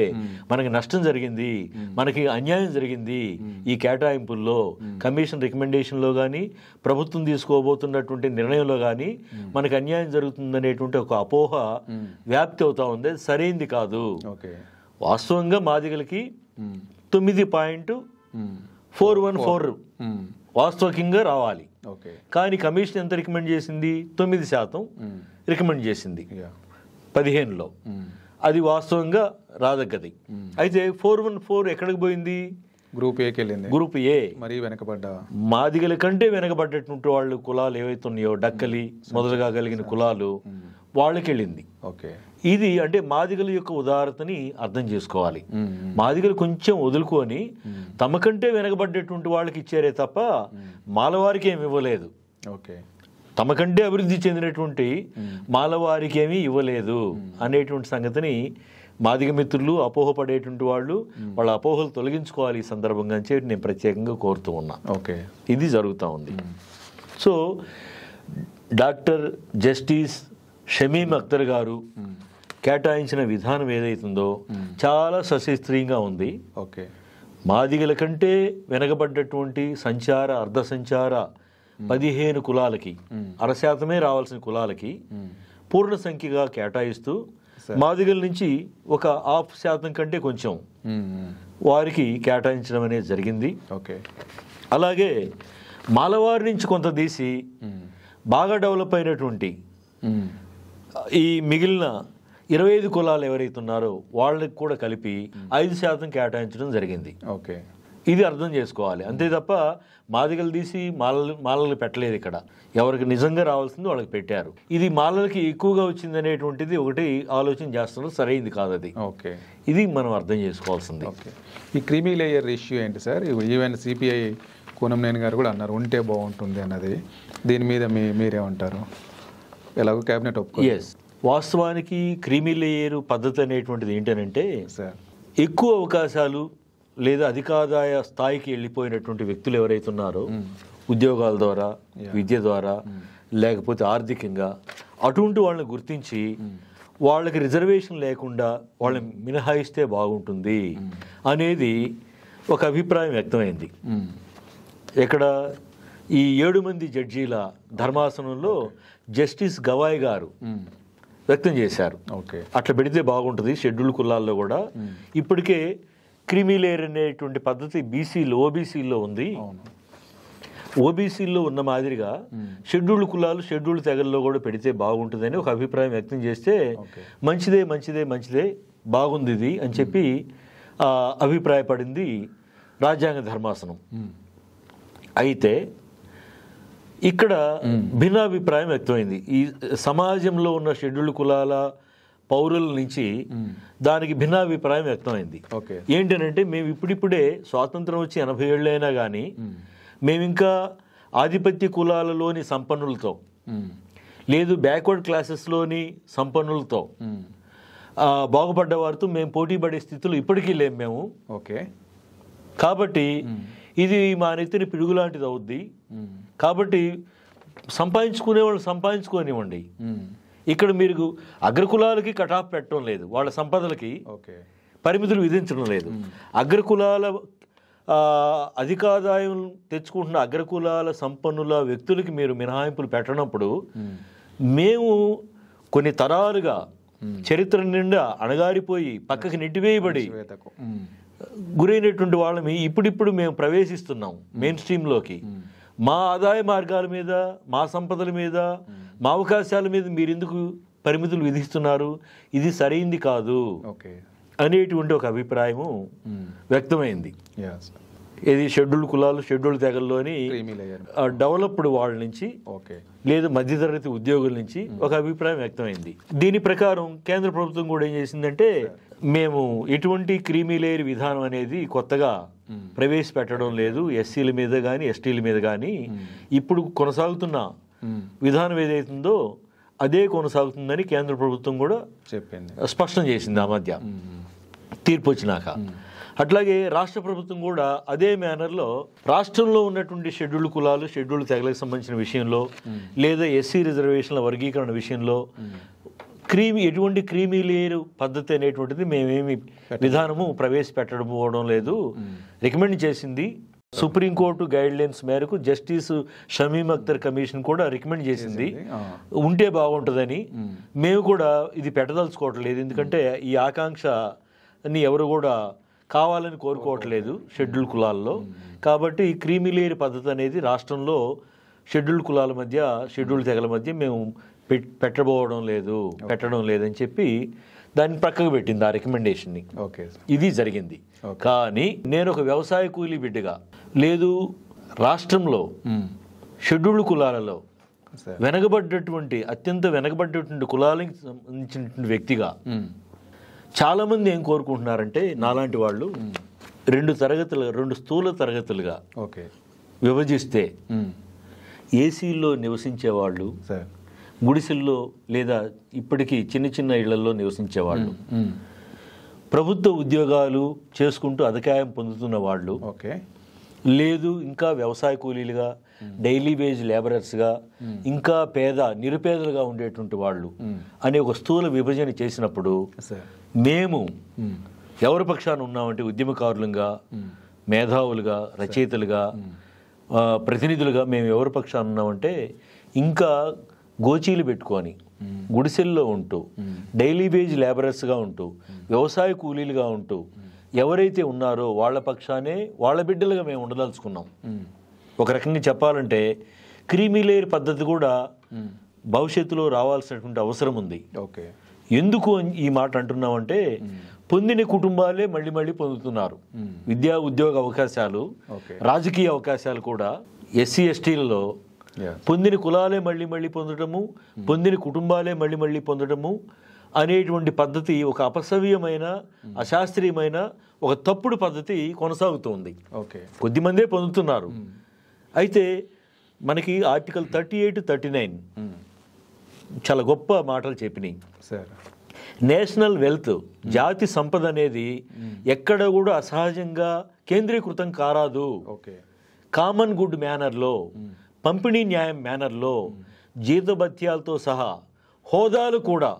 మనకి నష్టం జరిగింది, మనకి అన్యాయం జరిగింది. ఈ కేటాయింపుల్లో కమిషన్ రికమెండేషన్లో కానీ ప్రభుత్వం తీసుకోబోతున్నటువంటి నిర్ణయంలో కానీ మనకి అన్యాయం జరుగుతుందనేటువంటి ఒక అపోహ వ్యాప్తి అవుతా ఉంది. సరైంది కాదు. వాస్తవంగా మాదిగలకి 9.414 వాస్తవికంగా రావాలి. కానీ కమిషన్ ఎంత రికమెండ్ చేసింది? 9% రికమెండ్ చేసింది 15లో. అది వాస్తవంగా రాదగ్గది. అయితే 414 ఎక్కడికి పోయింది? గ్రూప్ ఏకి వెళ్ళింది. గ్రూప్ ఏ మరి వెనకబడ్డ మాదిగల కంటే వెనకబడ్డటువంటి వాళ్ళు కులాలు ఏవైతే ఉన్నాయో, డక్కలి మొదలుగా కలిగిన కులాలు, వాళ్ళకి వెళ్ళింది. ఇది అంటే మాదిగల యొక్క ఉదారతని అర్థం చేసుకోవాలి. మాదిగలు కొంచెం వదులుకొని తమకంటే వెనకబడ్డటువంటి వాళ్ళకి ఇచ్చారే తప్ప మాలవారికి ఏమి ఇవ్వలేదు. తమకంటే అభివృద్ధి చెందినటువంటి మాలవారికి ఏమీ ఇవ్వలేదు అనేటువంటి సంగతిని మాదిగ మిత్రులు, అపోహపడేటువంటి వాళ్ళు వాళ్ళ అపోహలు తొలగించుకోవాలి ఈ సందర్భంగా అని చెప్పి నేను ప్రత్యేకంగా కోరుతూ ఉన్నా. ఇది జరుగుతూ ఉంది. So doctor justice Shamim Akhtar గారు కేటాయించిన విధానం ఏదైతుందో చాలా సశస్త్రీయంగా ఉంది. మాదిగల కంటే వెనకబడ్డటువంటి సంచార, అర్ధ సంచార 15 కులాలకి 1/2% రావాల్సిన కులాలకి పూర్ణ సంఖ్యగా కేటాయిస్తూ మాదిగల నుంచి ఒక 0.5% కంటే కొంచెం వారికి కేటాయించడం అనేది జరిగింది. అలాగే మాలవారి నుంచి కొంత తీసి బాగా డెవలప్ అయినటువంటి ఈ మిగిలిన 25 కులాలు ఎవరైతే ఉన్నారో వాళ్ళకి కూడా కలిపి 5% కేటాయించడం జరిగింది. ఇది అర్థం చేసుకోవాలి. అంతే తప్ప మాదిగలు తీసి మాలలు పెట్టలేదు. ఇక్కడ ఎవరికి నిజంగా రావాల్సింది వాళ్ళకి పెట్టారు. ఇది మాలలకి ఎక్కువగా వచ్చింది అనేటువంటిది ఒకటి ఆలోచన చేస్తున్నారు. సరైంది కాదు అది. ఇది మనం అర్థం చేసుకోవాల్సింది. ఈ క్రీమీ లేయర్ ఇష్యూ ఏంటి సార్? ఈవెన్ సిపిఐ కూనంనేని గారు కూడా అన్నారు ఉంటే బాగుంటుంది అన్నది. దీని మీద మీరేమంటారు? ఎలాగో క్యాబినెట్ ఎస్, వాస్తవానికి క్రీమీ లేయర్ పద్ధతి అనేటువంటిది ఏంటంటే ఎక్కువ అవకాశాలు లేదా అధికాదాయ స్థాయికి వెళ్ళిపోయినటువంటి వ్యక్తులు ఎవరైతే ఉన్నారో ఉద్యోగాల ద్వారా, విద్య ద్వారా, లేకపోతే ఆర్థికంగా అటువంటి వాళ్ళని గుర్తించి వాళ్ళకి రిజర్వేషన్ లేకుండా వాళ్ళని మినహాయిస్తే బాగుంటుంది అనేది ఒక అభిప్రాయం వ్యక్తమైంది. ఇక్కడ ఈ 7 మంది జడ్జీల ధర్మాసనంలో జస్టిస్ గవాయ్ గారు వ్యక్తం చేశారు. అట్లా పెడితే బాగుంటుంది షెడ్యూల్ కులాల్లో కూడా. ఇప్పటికే క్రీమీ లేయర్ అనేటువంటి పద్ధతి బీసీలో, ఓబీసీల్లో ఉంది. ఓబీసీల్లో ఉన్న మాదిరిగా షెడ్యూల్డ్ కులాలు, షెడ్యూల్డ్ తెగల్లో కూడా పెడితే బాగుంటుందని ఒక అభిప్రాయం వ్యక్తం చేస్తే మంచిదే బాగుంది ఇది అని చెప్పి అభిప్రాయపడింది రాజ్యాంగ ధర్మాసనం. అయితే ఇక్కడ భిన్నాభిప్రాయం వ్యక్తమైంది. ఈ సమాజంలో ఉన్న షెడ్యూల్డ్ కులాల పౌరుల నుంచి దానికి భిన్నాభిప్రాయం వ్యక్తమైంది. ఏంటనంటే మేము ఇప్పుడిప్పుడే స్వాతంత్రం వచ్చి 80 ఏళ్ళు అయినా కానీ మేమింకా ఆధిపత్య కులాలలోని సంపన్నులతో లేదు బ్యాక్వర్డ్ క్లాసెస్లోని సంపన్నులతో బాగుపడ్డ వారితో మేము పోటీ పడే స్థితిలో ఇప్పటికీ లేము మేము. కాబట్టి ఇది మా నెత్తిని పిడుగు లాంటిది అవుద్ది. కాబట్టి సంపాదించుకునే వాళ్ళు సంపాదించుకోనివ్వండి. ఇక్కడ మీరు అగ్రకులాలకి కటాఫ్ పెట్టడం లేదు, వాళ్ళ సంపదలకి పరిమితులు విధించడం లేదు. అగ్రకులాల అధికాదాయం తెచ్చుకుంటున్న అగ్రకులాల సంపన్నుల వ్యక్తులకి మీరు మినహాయింపులు పెట్టనప్పుడు మేము కొన్ని తరాలుగా చరిత్ర నిండా అణగారిపోయి పక్కకి నెట్టివేయబడి గురైనటువంటి వాళ్ళని ఇప్పుడిప్పుడు మేము ప్రవేశిస్తున్నాం మెయిన్ స్ట్రీమ్లోకి. మా ఆదాయ మార్గాల మీద, మా సంపదల మీద, మా అవకాశాల మీద మీరు ఎందుకు పరిమితులు విధిస్తున్నారు? ఇది సరైంది కాదు అనేటువంటి ఒక అభిప్రాయము వ్యక్తమైంది. ఇది షెడ్యూల్డ్ కులాలు షెడ్యూల్డ్ తెగల్లోని డెవలప్డ్ వాళ్ళ నుంచి లేదా మధ్యతరగతి ఉద్యోగుల నుంచి ఒక అభిప్రాయం వ్యక్తమైంది. దీని ప్రకారం కేంద్ర ప్రభుత్వం కూడా ఏం చేసిందంటే మేము ఎటువంటి క్రీమీ లేయర్ విధానం అనేది కొత్తగా ప్రవేశపెట్టడం లేదు ఎస్సీల మీద కానీ ఎస్టీల మీద కానీ. ఇప్పుడు కొనసాగుతున్న విధానం ఏదైతుందో అదే కొనసాగుతుందని కేంద్ర ప్రభుత్వం కూడా చెప్పింది, స్పష్టం చేసింది ఆ మధ్య తీర్పు వచ్చినాక. అట్లాగే రాష్ట్ర ప్రభుత్వం కూడా అదే మేనర్లో రాష్ట్రంలో ఉన్నటువంటి షెడ్యూల్డ్ కులాలు షెడ్యూల్డ్ తెగలకు సంబంధించిన విషయంలో లేదా ఎస్సీ రిజర్వేషన్ల వర్గీకరణ విషయంలో ఎటువంటి క్రీమీ లేయర్ పద్ధతి అనేటువంటిది మేమేమి విధానము ప్రవేశపెట్టడం లేదు, రికమెండ్ చేసింది. సుప్రీంకోర్టు గైడ్ లైన్స్ మేరకు జస్టిస్ షమీమ్ అఖ్తర్ కమిషన్ కూడా రికమెండ్ చేసింది ఉంటే బాగుంటుందని. మేము కూడా ఇది పెట్టదలుచుకోవట్లేదు, ఎందుకంటే ఈ ఆకాంక్షని ఎవరు కూడా కావాలని కోరుకోవట్లేదు షెడ్యూల్డ్ కులాల్లో. కాబట్టి ఈ క్రీమీ లేయర్ పద్ధతి అనేది రాష్ట్రంలో షెడ్యూల్డ్ కులాల మధ్య షెడ్యూల్డ్ తెగల మధ్య మేము పెట్టడం లేదని చెప్పి దాన్ని పక్కకు పెట్టింది ఆ రికమెండేషన్ని. ఇది జరిగింది. కానీ నేను ఒక వ్యవసాయ కూలీ బిడ్డగా లేదు రాష్ట్రంలో షెడ్యూల్డ్ కులాలలో అత్యంత వెనకబడ్డటువంటి కులాలకు సంబంధించినటువంటి వ్యక్తిగా చాలామంది ఏం కోరుకుంటున్నారంటే నాలాంటి వాళ్ళు రెండు స్థూల తరగతులుగా విభజిస్తే ఏసీల్లో నివసించే వాళ్ళు, గుడిసెల్లో లేదా ఇప్పటికీ చిన్న చిన్న ఇళ్లలో నివసించేవాళ్ళు, ప్రభుత్వ ఉద్యోగాలు చేసుకుంటూ అధికారం పొందుతున్న వాళ్ళు, లేదు ఇంకా వ్యవసాయ కూలీలుగా డైలీ వేజ్ లేబరర్స్గా, ఇంకా నిరుపేదలుగా ఉండేటువంటి వాళ్ళు అనే ఒక స్థూల విభజన చేసినప్పుడు మేము ఎవరి పక్షాన ఉన్నామంటే ఉద్యమకారులుగా, మేధావులుగా, రచయితలుగా, ప్రతినిధులుగా మేము ఎవరి పక్షాన ఉన్నామంటే ఇంకా గోచీలు పెట్టుకొని గుడిసెల్లో ఉంటూ డైలీ వేజ్ లేబరర్స్గా ఉంటూ వ్యవసాయ కూలీలుగా ఉంటూ ఎవరైతే ఉన్నారో వాళ్ళ పక్షానే వాళ్ళ బిడ్డలుగా మేము ఉండదలుచుకున్నాం. ఒక రకంగా చెప్పాలంటే క్రీమీ లేయర్ పద్ధతి కూడా భవిష్యత్తులో రావాల్సినటువంటి అవసరం ఉంది. ఎందుకు ఈ మాట అంటున్నామంటే పొందిన కుటుంబాలే మళ్ళీ మళ్ళీ పొందుతున్నారు విద్యా ఉద్యోగ అవకాశాలు, రాజకీయ అవకాశాలు కూడా. ఎస్సీ ఎస్టీలలో పొందిన కులాలే మళ్ళీ మళ్ళీ పొందడము, పొందిన కుటుంబాలే మళ్ళీ మళ్ళీ పొందడము అనేటువంటి పద్ధతి ఒక అపసవ్యమైన అశాస్త్రీయమైన ఒక తప్పుడు పద్ధతి కొనసాగుతుంది. కొద్దిమందే పొందుతున్నారు. అయితే మనకి ఆర్టికల్ 38, 39 చాలా గొప్ప మాటలు చెప్పినాయి. నేషనల్ వెల్త్, జాతి సంపద అనేది ఎక్కడ కూడా అసహజంగా కేంద్రీకృతం కారాదు. కామన్ గుడ్ మేనర్లో, పంపిణీ న్యాయం మేనర్లో జీతభత్యాలతో సహా హోదాలు కూడా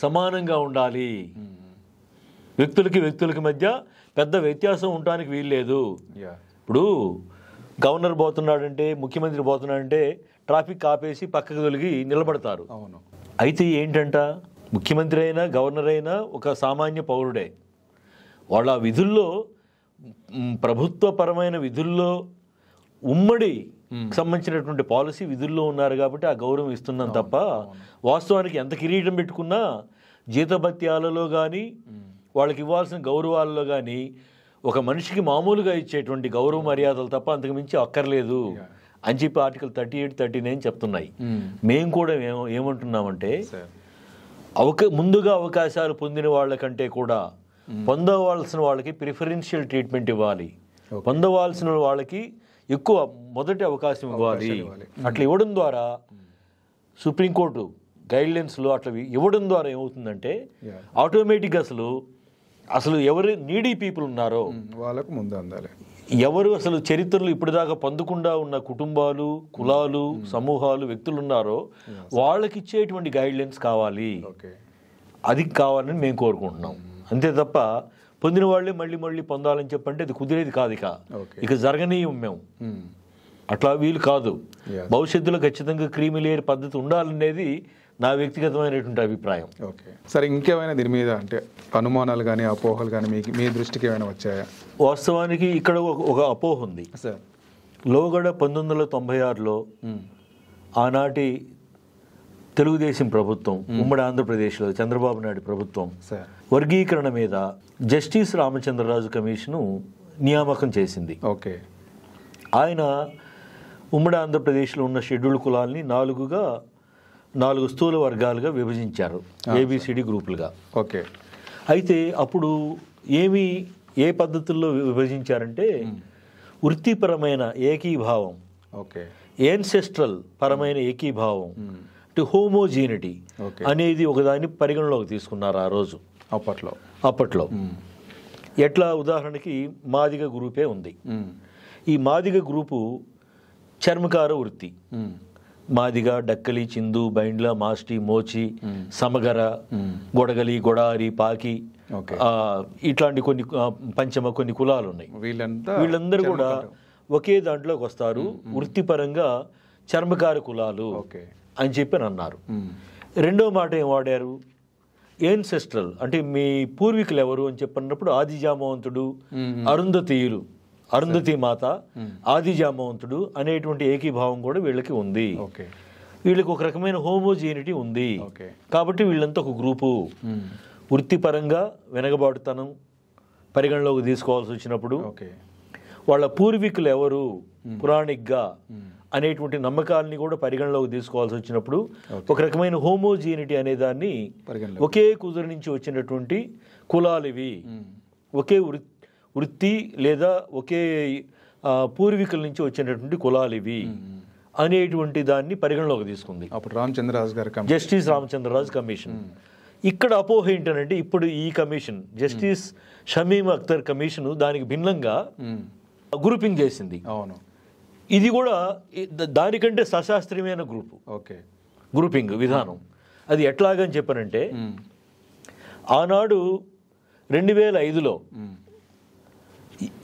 సమానంగా ఉండాలి. వ్యక్తులకి మధ్య పెద్ద వ్యత్యాసం ఉండడానికి వీల్లేదు. ఇప్పుడు గవర్నర్ పోతున్నాడంటే, ముఖ్యమంత్రి పోతున్నాడంటే ట్రాఫిక్ ఆపేసి పక్కకు తొలగి నిలబడతారు. అయితే ఏంటంట, ముఖ్యమంత్రి అయినా గవర్నర్ అయినా ఒక సామాన్య పౌరుడే. వాళ్ళ విధుల్లో, ప్రభుత్వపరమైన విధుల్లో, ఉమ్మడి సంబంధించినటువంటి పాలసీ విధుల్లో ఉన్నారు కాబట్టి ఆ గౌరవం ఇస్తున్నాం తప్ప వాస్తవానికి ఎంత కిరీటం పెట్టుకున్నా జీతభత్యాలలో కానీ వాళ్ళకి ఇవ్వాల్సిన గౌరవాలలో కానీ ఒక మనిషికి మామూలుగా ఇచ్చేటువంటి గౌరవ మర్యాదలు తప్ప అంతకుమించి అక్కర్లేదు అని చెప్పి ఆర్టికల్ 38, 39 చెప్తున్నాయి. మేము కూడా ఏమంటున్నామంటే ముందుగా అవకాశాలు పొందిన వాళ్ళకంటే కూడా పొందవలసిన వాళ్ళకి ప్రిఫరెన్షియల్ ట్రీట్మెంట్ ఇవ్వాలి, పొందవలసిన వాళ్ళకి ఎక్కువ మొదటి అవకాశం ఇవ్వాలి. అట్లా ఇవ్వడం ద్వారా సుప్రీంకోర్టు గైడ్లైన్స్లో అట్లా ఇవ్వడం ద్వారా ఏమవుతుందంటే ఆటోమేటిక్గా అసలు ఎవరు నీడీ పీపుల్ ఉన్నారో వాళ్ళకు ముందు అందాలి. ఎవరు అసలు చరిత్రలో ఇప్పటిదాకా పొందకుండా ఉన్న కుటుంబాలు, కులాలు, సమూహాలు, వ్యక్తులు ఉన్నారో వాళ్ళకి ఇచ్చేటువంటి గైడ్లైన్స్ కావాలి. అది కావాలని మేము కోరుకుంటున్నాం. అంతే తప్ప పొందిన వాళ్ళే మళ్ళీ మళ్ళీ పొందాలని చెప్పంటే అది కుదిరేది కాదు. ఇక జరగనీయం మేము అట్లా వీలు కాదు. భవిష్యత్తులో ఖచ్చితంగా క్రీమీ లేయర్ పద్ధతి ఉండాలనేది నా వ్యక్తిగతమైనటువంటి అభిప్రాయం. సరే, ఇంకేమైనా దీని మీద అంటే అనుమానాలు కానీ అపోహలు కానీ మీ దృష్టికి ఏమైనా వచ్చాయా? వాస్తవానికి ఇక్కడ ఒక అపోహ ఉంది సార్. లోగడ 1996లో ఆనాటి తెలుగుదేశం ప్రభుత్వం, ఉమ్మడి ఆంధ్రప్రదేశ్లో చంద్రబాబు నాయుడు ప్రభుత్వం వర్గీకరణ మీద జస్టిస్ రామచంద్రరాజు కమిషను నియామకం చేసింది. ఓకే. ఆయన ఉమ్మడి ఆంధ్రప్రదేశ్లో ఉన్న షెడ్యూల్డ్ కులాల్ని 4 స్థూల వర్గాలుగా విభజించారు, ఏబిసిడి గ్రూపులుగా. ఓకే. అయితే అప్పుడు ఏ పద్ధతుల్లో విభజించారంటే వృత్తిపరమైన ఏకీభావం, ఓకే, ఏన్సెస్ట్రల్ పరమైన ఏకీభావం, అంటే హోమోజీనిటీ అనేది ఒకదాన్ని పరిగణలోకి తీసుకున్నారు ఆ రోజు అప్పట్లో. ఎట్లా, ఉదాహరణకి మాదిగ గ్రూపే ఉంది. ఈ మాదిగ గ్రూపు చర్మకార వృత్తి, మాదిగ, డక్కలి, చిందు, బైండ్ల, మాస్టి, మోచి, సమగర, గొడగలి, గొడారి, పాకి, ఇట్లాంటి కొన్ని కులాలు ఉన్నాయి. వీళ్ళందరూ కూడా ఒకే దాంట్లోకి వస్తారు. వృత్తిపరంగా చర్మకార కులాలు అని చెప్పి అన్నారు. రెండో మాట ఏం వాడారు, ఏన్సెస్ట్రల్, అంటే మీ పూర్వీకులు ఎవరు అని చెప్పినప్పుడు ఆదిజామవంతుడు, అరుంధతి మాత, ఆదిజామవంతుడు అనేటువంటి ఏకీభావం కూడా వీళ్ళకి ఉంది. వీళ్ళకి ఒక రకమైన హోమోజీనిటీ ఉంది. కాబట్టి వీళ్ళంతా ఒక గ్రూపు. వృత్తిపరంగా వెనకబాటుతనం పరిగణలోకి తీసుకోవాల్సి వచ్చినప్పుడు వాళ్ళ పూర్వీకులు ఎవరు పురాణిక్గా అనేటువంటి నమ్మకాలని కూడా పరిగణలోకి తీసుకోవాల్సి వచ్చినప్పుడు ఒక రకమైన హోమోజీనిటీ అనే దాన్ని, ఒకే కుదురు నుంచి వచ్చినటువంటి కులాలు ఇవి, ఒకే వృత్తి లేదా ఒకే పూర్వీకుల నుంచి వచ్చినటువంటి కులాలు ఇవి అనేటువంటి దాన్ని పరిగణలోకి తీసుకుంది అప్పుడు రామచంద్రరాజు గారు, జస్టిస్ రామచంద్రరాజు కమిషన్. ఇక్కడ అపోహ ఏంటంటే ఇప్పుడు ఈ commission, justice Shamim Akhtar commission, దానికి భిన్నంగా గ్రూపింగ్ చేసింది. ఇది కూడా దానికంటే సశాస్త్రీయమైన గ్రూపింగ్ విధానం. అది ఎట్లాగని చెప్పానంటే, ఆనాడు 2005లో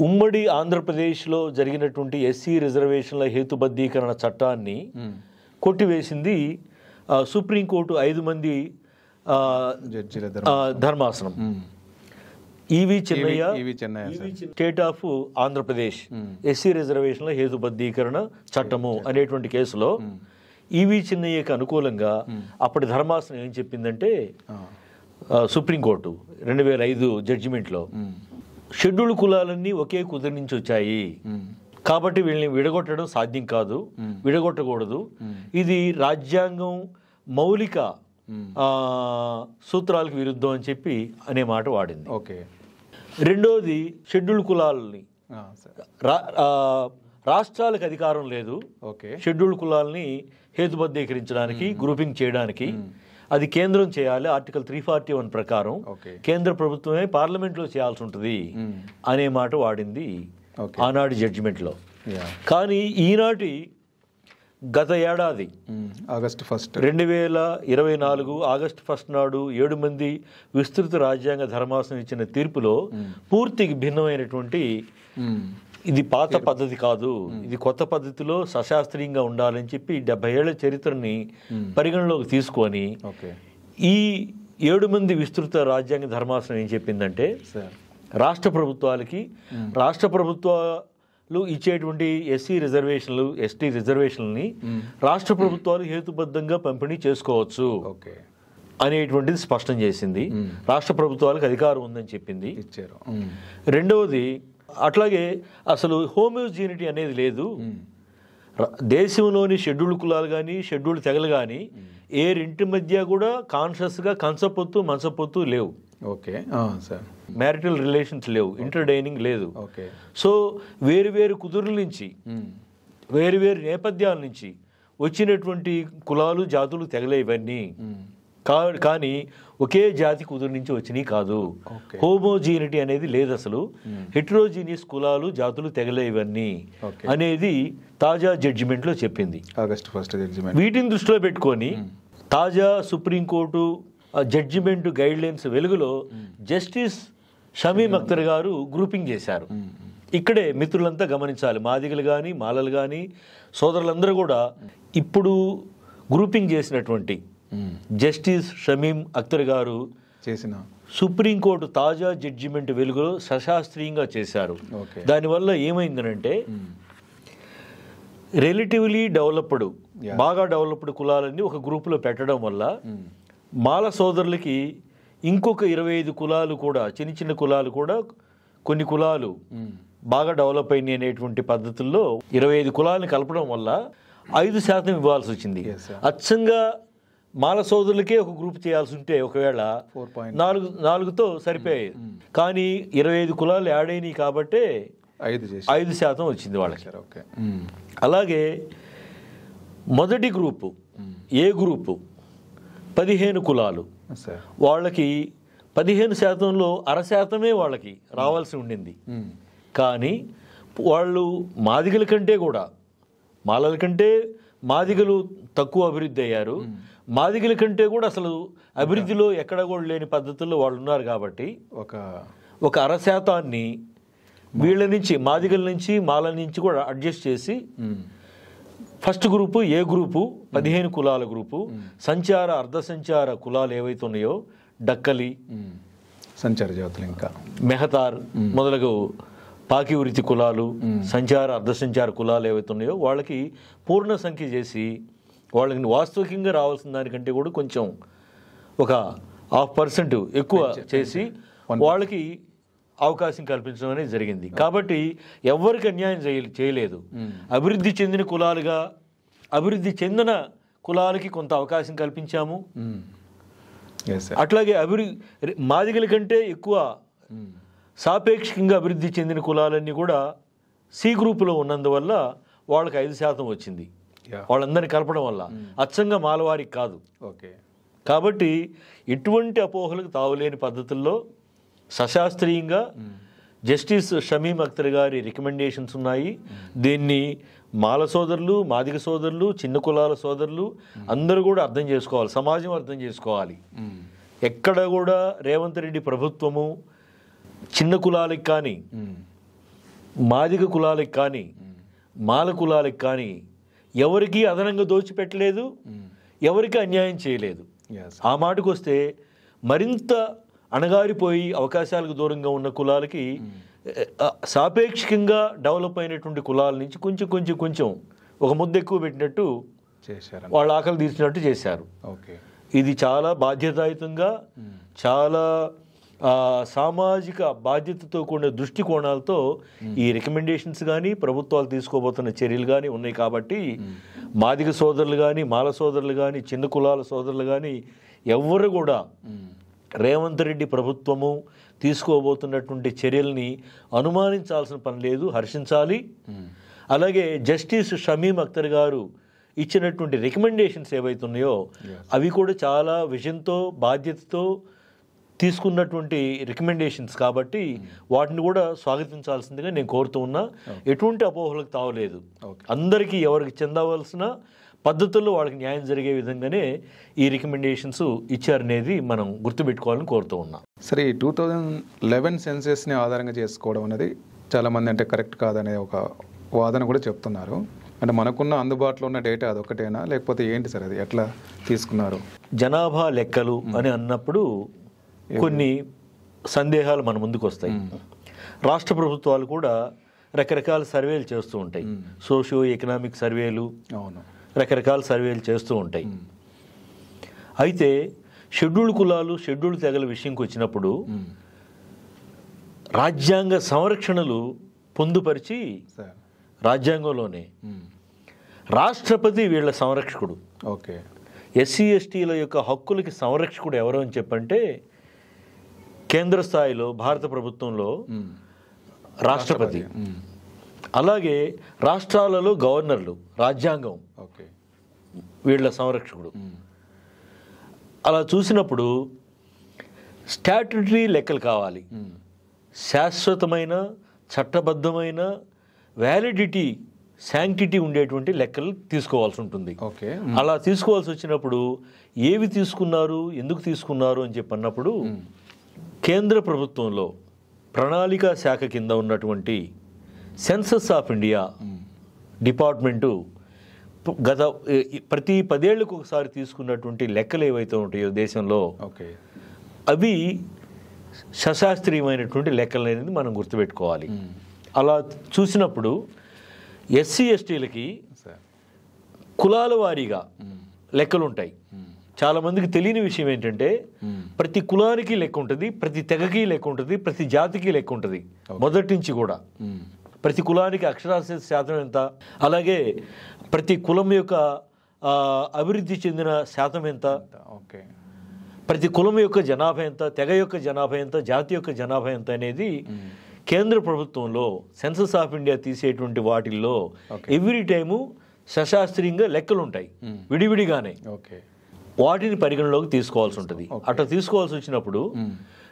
ఉమ్మడి ఆంధ్రప్రదేశ్లో జరిగినటువంటి ఎస్సీ రిజర్వేషన్ల హేతుబద్ధీకరణ చట్టాన్ని కొట్టివేసింది సుప్రీంకోర్టు 5 మంది ధర్మాసనం. E V Chennaiah, state of Andhra Pradesh SC రిజర్వేషన్ల హేతుబద్ధీకరణ చట్టము అనేటువంటి కేసులో ఈవి చెన్నయ్యకి అనుకూలంగా అప్పటి ధర్మాసనం ఏం చెప్పిందంటే, సుప్రీంకోర్టు 2005 జడ్జిమెంట్లో, షెడ్యూల్డ్ కులాలన్నీ ఒకే కుదురు నుంచి వచ్చాయి కాబట్టి వీళ్ళని విడగొట్టడం సాధ్యం కాదు, విడగొట్టకూడదు, ఇది రాజ్యాంగం మౌలిక సూత్రాలకు విరుద్ధం అని చెప్పి అనే మాట వాడింది. రెండోది, షెడ్యూల్డ్ కులాలని రాష్ట్రాలకు అధికారం లేదు షెడ్యూల్డ్ కులాలని హేతుబద్ధీకరించడానికి, గ్రూపింగ్ చేయడానికి. అది కేంద్రం చేయాలి, ఆర్టికల్ 341 ప్రకారం కేంద్ర ప్రభుత్వమే పార్లమెంట్లో చేయాల్సి ఉంటుంది అనే మాట వాడింది ఆనాటి జడ్జిమెంట్లో. కానీ ఈనాటి గత ఏడాది ఆగస్టు 1 2024 ఆగస్టు 1 నాడు 7 మంది విస్తృత రాజ్యాంగ ధర్మాసనం ఇచ్చిన తీర్పులో పూర్తిగా భిన్నమైనటువంటి, ఇది పాత పద్ధతి కాదు, ఇది కొత్త పద్ధతిలో సశాస్త్రీయంగా ఉండాలని చెప్పి 70 ఏళ్ల చరిత్రని పరిగణలోకి తీసుకొని ఈ 7 మంది విస్తృత రాజ్యాంగ ధర్మాసనం ఏం చెప్పిందంటే, రాష్ట్ర ప్రభుత్వాలు ఇచ్చేటువంటి ఎస్సీ రిజర్వేషన్లు, ఎస్టీ రిజర్వేషన్లని రాష్ట్ర ప్రభుత్వాలు హేతుబద్ధంగా పంపిణీ చేసుకోవచ్చు అనేటువంటిది స్పష్టం చేసింది. రాష్ట్ర ప్రభుత్వాలకు అధికారం ఉందని చెప్పింది. రెండవది, అట్లాగే అసలు హోమోజీనిటీ అనేది లేదు. దేశంలోని షెడ్యూల్డ్ కులాలు కానీ షెడ్యూల్డ్ తెగలు కానీ ఏ రెంటి మధ్య కూడా కాన్షియస్గా కంచపొత్తు మంచపొత్తు లేవు. మ్యారిటల్ రిలేషన్స్ లేవు, ఇంటర్డైనింగ్ లేదు. సో వేరు కుదురుల నుంచి, వేరు నేపథ్యాల నుంచి వచ్చినటువంటి కులాలు, జాతులు, తెగలే ఇవన్నీ. కానీ ఒకే జాతి కుదురు నుంచి వచ్చినాయి కాదు. హోమోజీనిటీ అనేది లేదు అసలు. హెట్రోజీనియస్ కులాలు, జాతులు, తెగలే ఇవన్నీ అనేది తాజా జడ్జిమెంట్లో చెప్పింది, ఆగస్టు 1 జడ్జిమెంట్. వీటిని దృష్టిలో పెట్టుకొని తాజా సుప్రీంకోర్టు జడ్జిమెంట్ గైడ్ లైన్స్ వెలుగులో జస్టిస్ షమీమ్ అఖ్తర్ గారు గ్రూపింగ్ చేశారు. ఇక్కడే మిత్రులంతా గమనించాలి, మాదిగలు కానీ మాలలు కానీ సోదరులందరూ కూడా ఇప్పుడు గ్రూపింగ్ చేసినటువంటి జస్టిస్ షమీమ్ అఖ్తర్ గారు చేసిన సుప్రీంకోర్టు తాజా జడ్జిమెంట్ వెలుగులో సశాస్త్రీయంగా చేశారు. దానివల్ల ఏమైందనంటే, రిలేటివ్లీ డెవలప్డ్, బాగా డెవలప్డ్ కులాలన్నీ ఒక గ్రూపులో పెట్టడం వల్ల మాల సోదరులకి ఇంకొక 25 కులాలు కూడా, చిన్న కులాలు కూడా, కొన్ని కులాలు బాగా డెవలప్ అయినాయి అనేటువంటి పద్ధతుల్లో 25 కులాలను కలపడం వల్ల 5% ఇవ్వాల్సి వచ్చింది. అచ్చంగా మాల సోదరులకే ఒక గ్రూప్ చేయాల్సి ఉంటే ఒకవేళ 4తో సరిపోయేది. కానీ 25 కులాలు యాడ్ అయినాయి కాబట్టి 5% వచ్చింది వాళ్ళకి. అలాగే మొదటి గ్రూపు ఏ గ్రూపు 15 కులాలు, వాళ్ళకి 15%లో 0.5% వాళ్ళకి రావాల్సి ఉండింది. కానీ వాళ్ళు మాదిగల కంటే కూడా, మాలల కంటే మాదిగలు తక్కువ అభివృద్ధి అయ్యారు. మాదిగల కంటే కూడా అసలు అభివృద్ధిలో ఎక్కడ కూడా లేని పద్ధతుల్లో వాళ్ళు ఉన్నారు కాబట్టి ఒక 0.5% వీళ్ళ నుంచి, మాదిగల నుంచి, మాల నుంచి కూడా అడ్జస్ట్ చేసి ఫస్ట్ గ్రూపు ఏ గ్రూపు 15 కులాల గ్రూపు, సంచార అర్ధ సంచార కులాలు ఏవైతే ఉన్నాయో డక్కలి, సంచార జాతులు, ఇంకా మెహతార్ మొదలగు పాకి వృత్తి కులాలు, సంచార అర్ధ సంచార కులాలు ఏవైతే ఉన్నాయో వాళ్ళకి పూర్ణ సంఖ్య చేసి వాళ్ళకి వాస్తవికంగా రావాల్సిన దానికంటే కూడా కొంచెం ఒక 0.5% ఎక్కువ చేసి వాళ్ళకి అవకాశం కల్పించడం అనేది జరిగింది. కాబట్టి ఎవరికి అన్యాయం చేయలేదు. అభివృద్ధి చెందిన కులాలుగా అభివృద్ధి చెందిన కులాలకి కొంత అవకాశం కల్పించాము. అట్లాగే మాదిగల కంటే ఎక్కువ సాపేక్షంగా అభివృద్ధి చెందిన కులాలన్నీ కూడా సి గ్రూపులో ఉన్నందువల్ల వాళ్ళకి 5% వచ్చింది. వాళ్ళందరినీ కలపడం వల్ల అచ్చంగా మాలవారికి కాదు. కాబట్టి ఎటువంటి అపోహలకు తావులేని పద్ధతుల్లో సశాస్త్రీయంగా జస్టిస్ షమీం అఖ్తర్ గారి రికమెండేషన్స్ ఉన్నాయి. దీన్ని మాల సోదరులు, మాదిగ సోదరులు, చిన్న కులాల సోదరులు అందరూ కూడా అర్థం చేసుకోవాలి, సమాజం అర్థం చేసుకోవాలి. ఎక్కడ కూడా రేవంత్ రెడ్డి ప్రభుత్వము చిన్న కులాలకు కానీ, మాదిగ కులాలకు కానీ, మాల కులాలకు కానీ ఎవరికి అదనంగా దోచిపెట్టలేదు, ఎవరికి అన్యాయం చేయలేదు. ఆ మాటకు వస్తే మరింత అణగారిపోయి అవకాశాలకు దూరంగా ఉన్న కులాలకి సాపేక్షంగా డెవలప్ అయినటువంటి కులాల నుంచి కొంచెం ఒక ముద్ద ఎక్కువ పెట్టినట్టు చేశారు, వాళ్ళ ఆకలి తీర్చినట్టు చేశారు. ఇది చాలా బాధ్యతాయుతంగా, చాలా సామాజిక బాధ్యతతో కూడిన దృష్టికోణాలతో ఈ రికమెండేషన్స్ కానీ ప్రభుత్వాలు తీసుకోబోతున్న చర్యలు కానీ ఉన్నాయి. కాబట్టి మాదిగ సోదరులు కానీ, మాల సోదరులు కానీ, చిన్న కులాల సోదరులు కానీ ఎవరు కూడా రేవంత్ రెడ్డి ప్రభుత్వము తీసుకోబోతున్నటువంటి చర్యల్ని అనుమానించాల్సిన పని లేదు, హర్షించాలి. అలాగే జస్టిస్ షమీం అఖ్తర్ గారు ఇచ్చినటువంటి రికమెండేషన్స్ ఏవైతే ఉన్నాయో అవి కూడా చాలా విజన్తో, బాధ్యతతో తీసుకున్నటువంటి రికమెండేషన్స్ కాబట్టి వాటిని కూడా స్వాగతించాల్సిందిగా నేను కోరుతూ ఉన్నా. ఎటువంటి అపోహలకు తావలేదు. అందరికీ ఎవరికి చెందవలసిన పద్ధతుల్లో వాళ్ళకి న్యాయం జరిగే విధంగానే ఈ రికమెండేషన్స్ ఇచ్చారనేది మనం గుర్తుపెట్టుకోవాలని కోరుతూ ఉన్నాం. సరే, ఈ 2011 సెన్సెస్ని ఆధారంగా చేసుకోవడం అనేది చాలామంది అంటే కరెక్ట్ కాదనే ఒక వాదన కూడా చెప్తున్నారు. అంటే మనకున్న అందుబాటులో ఉన్న డేటా అదొకటేనా, లేకపోతే ఏంటి సార్, అది ఎట్లా తీసుకున్నారు? జనాభా లెక్కలు అని అన్నప్పుడు కొన్ని సందేహాలు మన ముందుకు వస్తాయి. రాష్ట్ర ప్రభుత్వాలు కూడా రకరకాల సర్వేలు చేస్తూ ఉంటాయి, సోషియో ఎకనామిక్ సర్వేలు, రకరకాల సర్వేలు చేస్తూ ఉంటాయి. అయితే షెడ్యూల్డ్ కులాలు, షెడ్యూల్డ్ తెగల విషయంకి వచ్చినప్పుడు రాజ్యాంగ సంరక్షణలు పొందుపరిచి రాజ్యాంగంలోనే రాష్ట్రపతి వీళ్ళ సంరక్షకుడు. ఎస్సీ ఎస్టీల యొక్క హక్కులకి సంరక్షకుడు ఎవరు అని చెప్పంటే కేంద్ర స్థాయిలో భారత ప్రభుత్వంలో రాష్ట్రపతి, అలాగే రాష్ట్రాలలో గవర్నర్లు, రాజ్యాంగం వీళ్ళ సంరక్షకుడు. అలా చూసినప్పుడు స్టాట్యుటరీ లెక్కలు కావాలి, శాశ్వతమైన చట్టబద్ధమైన వ్యాలిడిటీ, శాంక్టిటీ ఉండేటువంటి లెక్కలు తీసుకోవాల్సి ఉంటుంది. అలా తీసుకోవాల్సి వచ్చినప్పుడు ఏవి తీసుకున్నారు, ఎందుకు తీసుకున్నారు అని చెప్పన్నప్పుడు కేంద్ర ప్రభుత్వంలో ప్రణాళికా శాఖ కింద ఉన్నటువంటి సెన్సస్ ఆఫ్ ఇండియా డిపార్ట్మెంటు ప్రతి 10 ఏళ్లకు ఒకసారి తీసుకున్నటువంటి లెక్కలు ఏవైతే ఉంటాయో దేశంలో అవి సశాస్త్రీయమైనటువంటి లెక్కలు అనేది మనం గుర్తుపెట్టుకోవాలి. అలా చూసినప్పుడు ఎస్సీ ఎస్టీలకి కులాల వారీగా లెక్కలు ఉంటాయి. చాలామందికి తెలియని విషయం ఏంటంటే ప్రతి కులానికి లెక్క ఉంటుంది, ప్రతి తెగకి లెక్క ఉంటుంది, ప్రతి జాతికి లెక్క ఉంటుంది మొదటి నుంచి కూడా. ప్రతి కులానికి అక్షరాస్యత శాతం ఎంత, అలాగే ప్రతి కులం యొక్క అభివృద్ధి చెందిన శాతం ఎంత, ఓకే, ప్రతి కులం యొక్క జనాభా ఎంత, తెగ యొక్క జనాభా ఎంత, జాతి యొక్క జనాభా ఎంత అనేది కేంద్ర ప్రభుత్వంలో సెన్సస్ ఆఫ్ ఇండియా తీసేటువంటి వాటిల్లో ఎవ్రీ టైము సశాస్త్రీయంగా లెక్కలు ఉంటాయి విడివిడిగానే. వాటిని పరిగణలోకి తీసుకోవాల్సి ఉంటుంది. అట్లా తీసుకోవాల్సి వచ్చినప్పుడు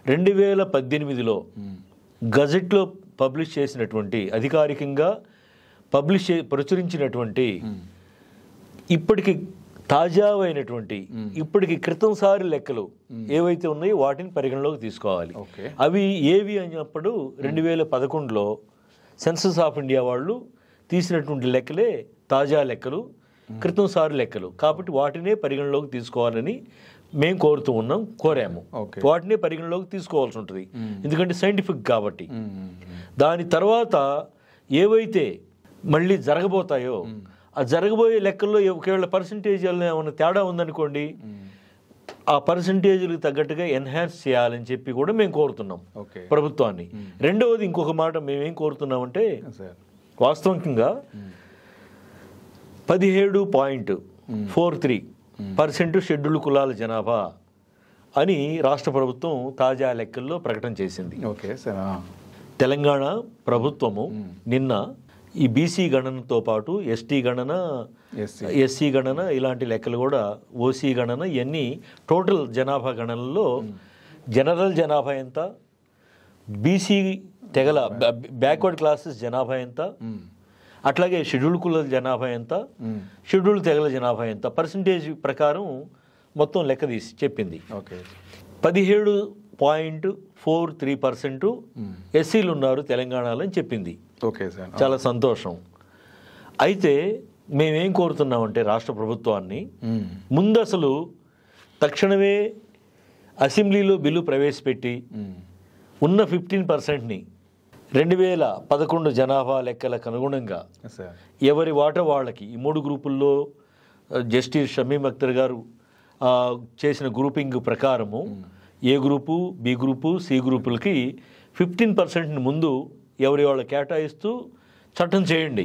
2018లో గజెట్లో పబ్లిష్ చేసినటువంటి, అధికారికంగా ప్రచురించినటువంటి ఇప్పటికి తాజావైనటువంటి ఇప్పటికి క్రితంసారి లెక్కలు ఏవైతే ఉన్నాయో వాటిని పరిగణలోకి తీసుకోవాలి. అవి ఏవి అన్నప్పుడు 2011లో సెన్సస్ ఆఫ్ ఇండియా వాళ్ళు తీసినటువంటి లెక్కలే తాజా లెక్కలు, క్రితంసారి లెక్కలు. కాబట్టి వాటినే పరిగణలోకి తీసుకోవాలని మేము కోరాము. వాటినే పరిగణలోకి తీసుకోవాల్సి ఉంటుంది, ఎందుకంటే సైంటిఫిక్ కాబట్టి. దాని తర్వాత ఏవైతే మళ్ళీ జరగబోతాయో ఆ జరగబోయే లెక్కల్లో ఒకవేళ పర్సంటేజ్లో ఏమైనా తేడా ఉందనుకోండి, ఆ పర్సంటేజ్లకు తగ్గట్టుగా ఎన్హాన్స్ చేయాలని చెప్పి కూడా మేము కోరుతున్నాం ప్రభుత్వాన్ని. రెండవది ఇంకొక మాట మేమేం కోరుతున్నామంటే, వాస్తవికంగా 17.43% షెడ్యూల్డ్ కులాల జనాభా అని రాష్ట్ర ప్రభుత్వం తాజా లెక్కల్లో ప్రకటన చేసింది. తెలంగాణ ప్రభుత్వము నిన్న ఈ బీసీ గణనతో పాటు ఎస్టీ గణన, ఎస్సీ గణన, ఇలాంటి లెక్కలు కూడా, ఓసీ గణన, ఇవన్నీ టోటల్ జనాభా గణనలో జనరల్ జనాభా ఎంత, బీసీ తెగల బ్యాక్వర్డ్ క్లాసెస్ జనాభా ఎంత, అట్లాగే షెడ్యూల్డ్ కులాల జనాభా ఎంత, షెడ్యూల్డ్ తెగల జనాభా ఎంత, పర్సంటేజ్ ప్రకారం మొత్తం లెక్క తీసి చెప్పింది. 17.43% ఎస్సీలు ఉన్నారు తెలంగాణలో అని చెప్పింది. చాలా సంతోషం. అయితే మేమేం కోరుతున్నామంటే రాష్ట్ర ప్రభుత్వాన్ని, ముందు అసలు తక్షణమే అసెంబ్లీలో బిల్లు ప్రవేశపెట్టి ఉన్న 15%ని 2011 జనాభా లెక్కలకు అనుగుణంగా ఎవరి వాటా వాళ్ళకి, ఈ 3 గ్రూపుల్లో జస్టిస్ షమీమ్ అఖ్తర్ గారు చేసిన గ్రూపింగ్ ప్రకారము ఏ గ్రూపు, బి గ్రూపు, సి గ్రూపులకి 15%ని ముందు ఎవరి వాళ్ళు కేటాయిస్తూ చట్టం చేయండి.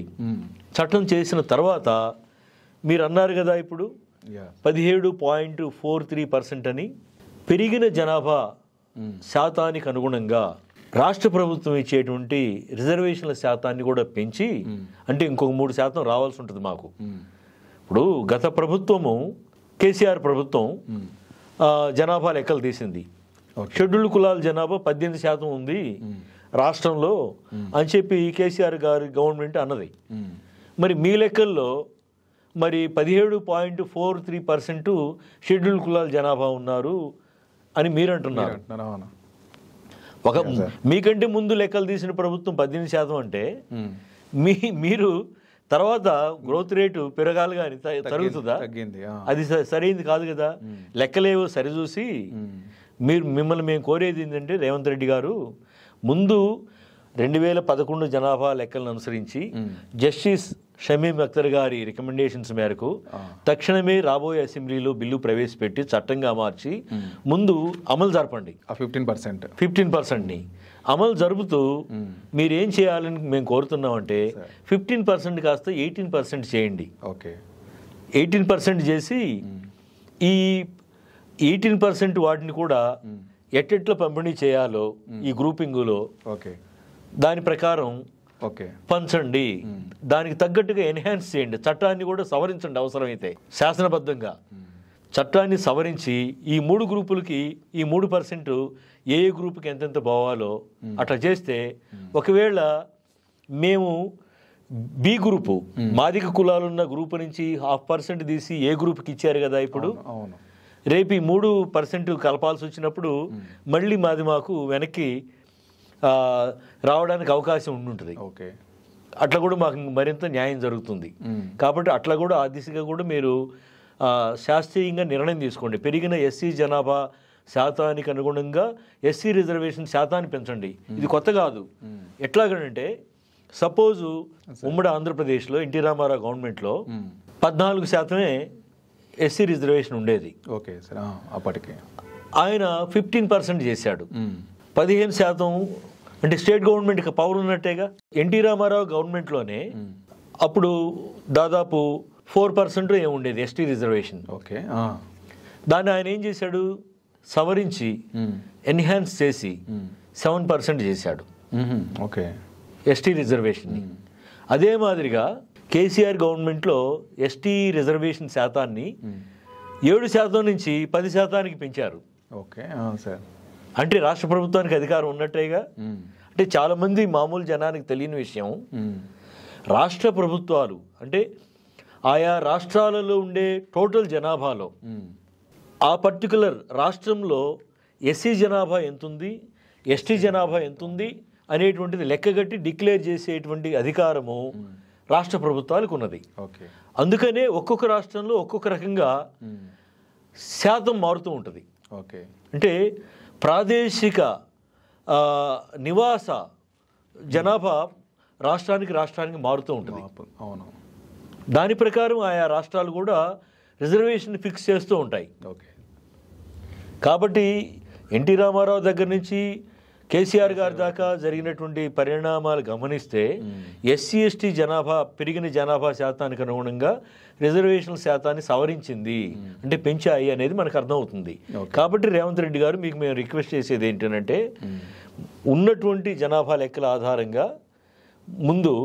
చట్టం చేసిన తర్వాత మీరు అన్నారు కదా ఇప్పుడు 17.43% అని, పెరిగిన జనాభా శాతానికి అనుగుణంగా రాష్ట్ర ప్రభుత్వం ఇచ్చేటువంటి రిజర్వేషన్ల శాతాన్ని కూడా పెంచి, అంటే ఇంకొక 3% రావాల్సి ఉంటుంది మాకు. ఇప్పుడు గత ప్రభుత్వము, కేసీఆర్ ప్రభుత్వం జనాభా లెక్కలు తీసింది. షెడ్యూల్డ్ కులాల జనాభా 18% ఉంది రాష్ట్రంలో అని చెప్పి కేసీఆర్ గారి గవర్నమెంట్ అన్నది. మరి మీ లెక్కల్లో మరి 17.43% షెడ్యూల్డ్ కులాల జనాభా ఉన్నారు అని మీరు అంటున్నారు. మీకంటే ముందు లెక్కలు తీసిన ప్రభుత్వం 18% అంటే మీరు తర్వాత గ్రోత్ రేటు పెరగాలి కానీ తరుగుతుందా? అది సరైనది కాదు కదా. లెక్కలేవో సరిచూసి మిమ్మల్ని మేము కోరేది ఏంటంటే, రేవంత్ రెడ్డి గారు ముందు 2011 జనాభా లెక్కలను అనుసరించి జస్టిస్ షమీమ్ అఖ్తర్ గారి రికమెండేషన్స్ మేరకు తక్షణమే రాబోయే అసెంబ్లీలో బిల్లు ప్రవేశపెట్టి చట్టంగా మార్చి ముందు అమలు జరపండి. 15%ని అమలు జరుపుతూ మీరేం చేయాలని మేము కోరుతున్నామంటే 15% కాస్త 18% చేయండి. 18% చేసి ఈ 18% వాటిని కూడా ఎట్టెట్లా పంపిణీ చేయాలో ఈ గ్రూపింగులో దాని ప్రకారం పంచండి. దానికి తగ్గట్టుగా ఎన్హాన్స్ చేయండి. చట్టాన్ని కూడా సవరించండి అవసరమైతే. శాసనబద్ధంగా చట్టాన్ని సవరించి ఈ 3 గ్రూపులకి ఈ 3% ఏ గ్రూపుకి ఎంతెంత పోవాలో అట్లా చేస్తే, ఒకవేళ మేము బి గ్రూపు మాదిక కులాలున్న గ్రూపు నుంచి 0.5% తీసి ఏ గ్రూప్కి ఇచ్చారు కదా, ఇప్పుడు రేపు ఈ 3% కలపాల్సి వచ్చినప్పుడు మళ్ళీ మాకు వెనక్కి రావడానికి అవకాశం ఉండుంటుంది. అట్లా కూడా మాకు మరింత న్యాయం జరుగుతుంది. కాబట్టి అట్లా కూడా ఆ దిశగా కూడా మీరు శాస్త్రీయంగా నిర్ణయం తీసుకోండి. పెరిగిన ఎస్సీ జనాభా శాతానికి అనుగుణంగా ఎస్సీ రిజర్వేషన్ శాతాన్ని పెంచండి. ఇది కొత్త కాదు. ఎట్లాగంటే సపోజు ఉమ్మడి ఆంధ్రప్రదేశ్లో ఎన్టీ రామారావు గవర్నమెంట్లో 14% ఎస్సీ రిజర్వేషన్ ఉండేది. అప్పటికి ఆయన 15% చేశాడు. 15% అంటే స్టేట్ గవర్నమెంట్కి పవర్ ఉన్నట్టేగా. ఎన్టీ రామారావు గవర్నమెంట్లోనే అప్పుడు దాదాపు 4% ఏముండేది ఎస్టీ రిజర్వేషన్. ఓకే. దాన్ని ఆయన ఏం చేశాడు, సవరించి ఎన్హాన్స్ చేసి 7% చేశాడు ఓకే ఎస్టీ రిజర్వేషన్ని. అదే మాదిరిగా కేసీఆర్ గవర్నమెంట్లో ఎస్టీ రిజర్వేషన్ శాతాన్ని 7% నుంచి 10% పెంచారు. Okay sir. అంటే రాష్ట్ర ప్రభుత్వానికి అధికారం ఉన్నట్టేగా. అంటే చాలామంది మామూలు జనానికి తెలియని విషయం, రాష్ట్ర ప్రభుత్వాలు అంటే ఆయా రాష్ట్రాలలో ఉండే టోటల్ జనాభాలో ఆ పర్టికులర్ రాష్ట్రంలో ఎస్సీ జనాభా ఎంతుంది, ఎస్టీ జనాభా ఎంతుంది అనేటువంటిది లెక్కగట్టి డిక్లేర్ చేసేటువంటి అధికారము రాష్ట్ర ప్రభుత్వాలకు ఉన్నది. అందుకనే ఒక్కొక్క రాష్ట్రంలో ఒక్కొక్క రకంగా శాతం మారుతూ ఉంటుంది. ఓకే. అంటే ప్రాదేశిక నివాస జనాభా రాష్ట్రానికి మారుతూ ఉంటుంది. అవును. దాని ప్రకారం ఆయా రాష్ట్రాలు కూడా రిజర్వేషన్ ఫిక్స్ చేస్తూ ఉంటాయి. ఓకే. కాబట్టి ఎన్టీ రామారావు దగ్గర నుంచి కేసీఆర్ గారి దాకా జరిగినటువంటి పరిణామాలు గమనిస్తే ఎస్సీ ఎస్టీ జనాభా పెరిగిన జనాభా శాతానికి అనుగుణంగా రిజర్వేషన్ల శాతాన్ని సవరించింది, అంటే పెంచాయి అనేది మనకు అర్థమవుతుంది. కాబట్టి రేవంత్ రెడ్డి గారు మీకు మేము రిక్వెస్ట్ చేసేది ఏంటంటే ఉన్నటువంటి జనాభా లెక్కల ఆధారంగా ముందు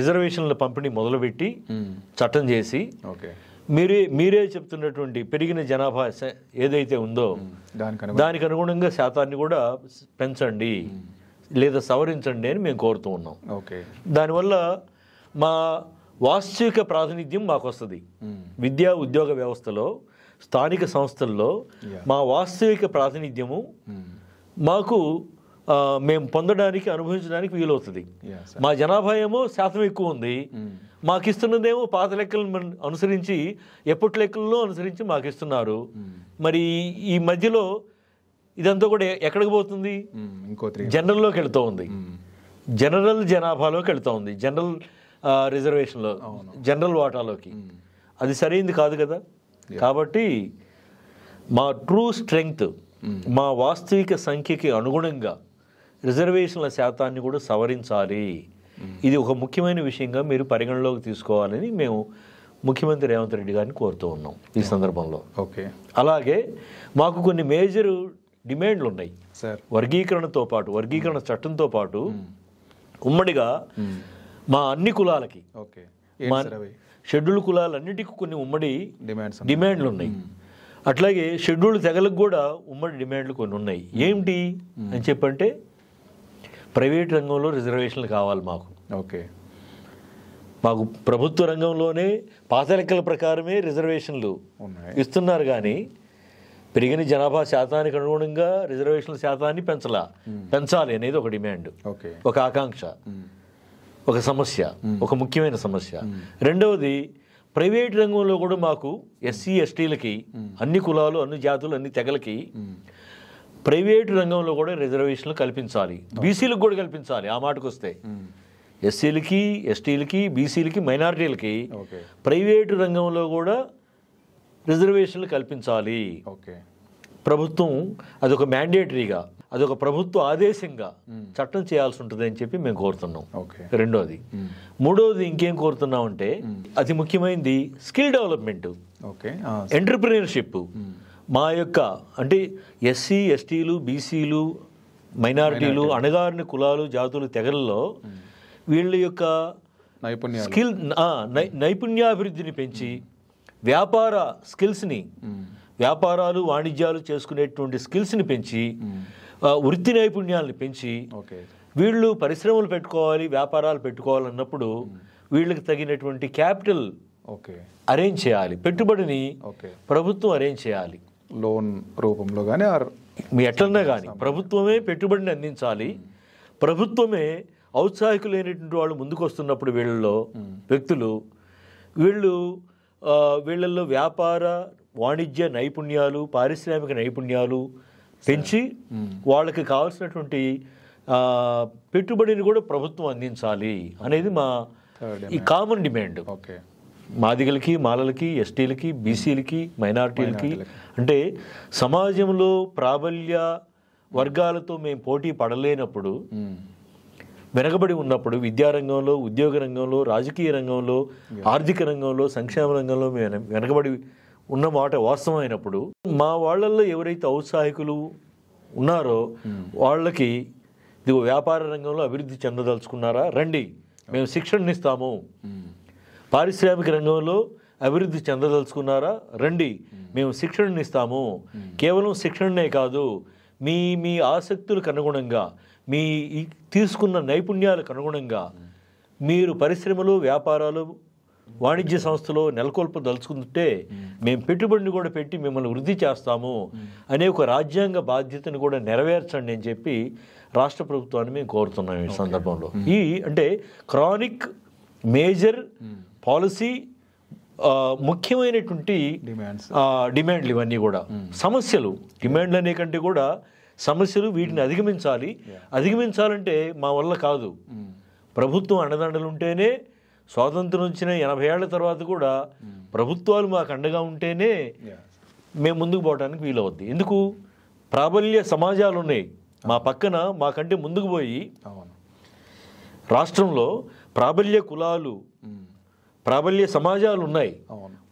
రిజర్వేషన్ల పంపిణీ మొదలుపెట్టి చట్టం చేసి మీరే చెప్తున్నటువంటి పెరిగిన జనాభా ఏదైతే ఉందో దానికి అనుగుణంగా శాతాన్ని కూడా పెంచండి లేదా సవరించండి అని మేము కోరుతూ ఉన్నాం. దానివల్ల మా వాస్తవిక ప్రాతినిధ్యం మాకు వస్తుంది. విద్యా ఉద్యోగ వ్యవస్థలో స్థానిక సంస్థల్లో మా వాస్తవిక ప్రాతినిధ్యము మాకు మేము పొందడానికి అనుభవించడానికి వీలవుతుంది. మా జనాభా ఏమో శాతం ఎక్కువ ఉంది, మాకు ఇస్తున్నదేమో పాత లెక్కలను అనుసరించి ఎప్పటి లెక్కలను అనుసరించి మాకు ఇస్తున్నారు. మరి ఈ మధ్యలో ఇదంతా కూడా ఎక్కడికి పోతుంది, జనరల్లోకి వెళ్తూ ఉంది, జనరల్ జనాభాలోకి వెళ్తూ ఉంది, జనరల్ రిజర్వేషన్లో జనరల్ వాటాలోకి. అది సరైనది కాదు కదా. కాబట్టి మా ట్రూ స్ట్రెంగ్త్ మా వాస్తవిక సంఖ్యకి అనుగుణంగా రిజర్వేషన్ల శాతాన్ని కూడా సవరించాలి. ఇది ఒక ముఖ్యమైన విషయంగా మీరు పరిగణలోకి తీసుకోవాలని మేము ముఖ్యమంత్రి రేవంత్ రెడ్డి గారిని కోరుతూ ఉన్నాం ఈ సందర్భంలో. ఓకే. అలాగే మాకు కొన్ని మేజర్ డిమాండ్లు ఉన్నాయి సార్. వర్గీకరణ చట్టంతో పాటు ఉమ్మడిగా మా అన్ని కులాలకి, మా షెడ్యూల్ కులాలన్నిటికీ కొన్ని ఉమ్మడి డిమాండ్లు ఉన్నాయి. అట్లాగే షెడ్యూల్ తెగలకు కూడా ఉమ్మడి డిమాండ్లు కొన్ని ఉన్నాయి. ఏమిటి అని చెప్పంటే ప్రైవేట్ రంగంలో రిజర్వేషన్లు కావాలి మాకు. మాకు ప్రభుత్వ రంగంలోనే పాత లెక్కల ప్రకారమే రిజర్వేషన్లు ఇస్తున్నారు, కానీ పెరిగిన జనాభా శాతానికి అనుగుణంగా రిజర్వేషన్ల శాతాన్ని పెంచాలి అనేది ఒక డిమాండ్, ఒక ఆకాంక్ష, ఒక సమస్య, ఒక ముఖ్యమైన సమస్య. రెండవది, ప్రైవేట్ రంగంలో కూడా మాకు ఎస్సీ ఎస్టీలకి, అన్ని కులాలు, అన్ని జాతులు, అన్ని తెగలకి ప్రైవేటు రంగంలో కూడా రిజర్వేషన్లు కల్పించాలి. బీసీలకు కూడా కల్పించాలి. ఆ మాటకు వస్తే ఎస్సీలకి, ఎస్టీలకి, బీసీలకి, మైనారిటీలకి ప్రైవేటు రంగంలో కూడా రిజర్వేషన్లు కల్పించాలి. ప్రభుత్వం అదొక మ్యాండేటరీగా, అదొక ప్రభుత్వ ఆదేశంగా చట్టం చేయాల్సి ఉంటుంది అని చెప్పి మేము కోరుతున్నాం. రెండోది. మూడోది ఇంకేం కోరుతున్నామంటే అతి ముఖ్యమైనది స్కిల్ డెవలప్మెంట్, ఎంటర్‌ప్రెన్యూర్‌షిప్. మా యొక్క అంటే ఎస్సీ ఎస్టీలు, బీసీలు, మైనారిటీలు, అణగారిన కులాలు, జాతులు, తెగలలో వీళ్ళ యొక్క నైపుణ్యాభివృద్ధిని పెంచి వ్యాపార స్కిల్స్ని, వ్యాపారాలు వాణిజ్యాలు చేసుకునేటువంటి స్కిల్స్ని పెంచి వృత్తి నైపుణ్యాలను పెంచి వీళ్ళు పరిశ్రమలు పెట్టుకోవాలి, వ్యాపారాలు పెట్టుకోవాలన్నప్పుడు వీళ్ళకి తగినటువంటి క్యాపిటల్ అరేంజ్ చేయాలి, పెట్టుబడిని ప్రభుత్వం అరేంజ్ చేయాలి. లోన్ రూపంలో కానీ మీ ఎట్లన్నా కానీ ప్రభుత్వమే పెట్టుబడిని అందించాలి. ప్రభుత్వమే ఔత్సాహికులైనటువంటి వాళ్ళు ముందుకు వస్తున్నప్పుడు వీళ్ళలో వ్యక్తులు వీళ్ళల్లో వ్యాపార వాణిజ్య నైపుణ్యాలు, పారిశ్రామిక నైపుణ్యాలు పెంచి వాళ్ళకి కావాల్సినటువంటి పెట్టుబడిని కూడా ప్రభుత్వం అందించాలి అనేది మా ఈ కామన్ డిమాండ్. మాదిగలకి, మాలలకి, ఎస్టీలకి, బీసీలకి, మైనారిటీలకి. అంటే సమాజంలో ప్రాబల్య వర్గాలతో మేము పోటీ పడలేనప్పుడు, వెనకబడి ఉన్నప్పుడు, విద్యారంగంలో, ఉద్యోగ రంగంలో, రాజకీయ రంగంలో, ఆర్థిక రంగంలో, సంక్షేమ రంగంలో మేము వెనకబడి ఉన్న మాట వాస్తవమైనప్పుడు, మా వాళ్ళల్లో ఎవరైతే ఔత్సాహికులు ఉన్నారో వాళ్ళకి ఇదిగో వ్యాపార రంగంలో అభివృద్ధి చెందదలుచుకున్నారా, రండి మేము శిక్షణనిస్తాము. పారిశ్రామిక రంగంలో అభివృద్ధి చెందదలుచుకున్నారా, రండి మేము శిక్షణనిస్తాము. కేవలం శిక్షణనే కాదు, మీ మీ ఆసక్తులకు అనుగుణంగా, మీ తీసుకున్న నైపుణ్యాలకు అనుగుణంగా మీరు పరిశ్రమలు, వ్యాపారాలు, వాణిజ్య సంస్థలో నెలకొల్పదలుచుకుంటే మేము పెట్టుబడిని కూడా పెట్టి మిమ్మల్ని వృద్ధి చేస్తాము అనే ఒక రాజ్యాంగ బాధ్యతను కూడా నెరవేర్చండి అని చెప్పి రాష్ట్ర ప్రభుత్వాన్ని మేము కోరుతున్నాం ఈ సందర్భంలో. ఈ అంటే క్రానిక్ మేజర్ పాలసీ ముఖ్యమైనటువంటి డిమాండ్లు ఇవన్నీ కూడా సమస్యలు. డిమాండ్లు అనే కంటే కూడా సమస్యలు, వీటిని అధిగమించాలంటే మా వల్ల కాదు. ప్రభుత్వం అండదండలు ఉంటేనే, స్వాతంత్రం వచ్చిన 80 ఏళ్ల తర్వాత కూడా ప్రభుత్వాలు మాకు అండగా ఉంటేనే మేము ముందుకు పోవడానికి వీలవుద్ది. ఎందుకు? ప్రాబల్య సమాజాలు ఉన్నాయి మా పక్కన, మాకంటే ముందుకు పోయి రాష్ట్రంలో ప్రాబల్య కులాలు, ప్రాబల్య సమాజాలు ఉన్నాయి.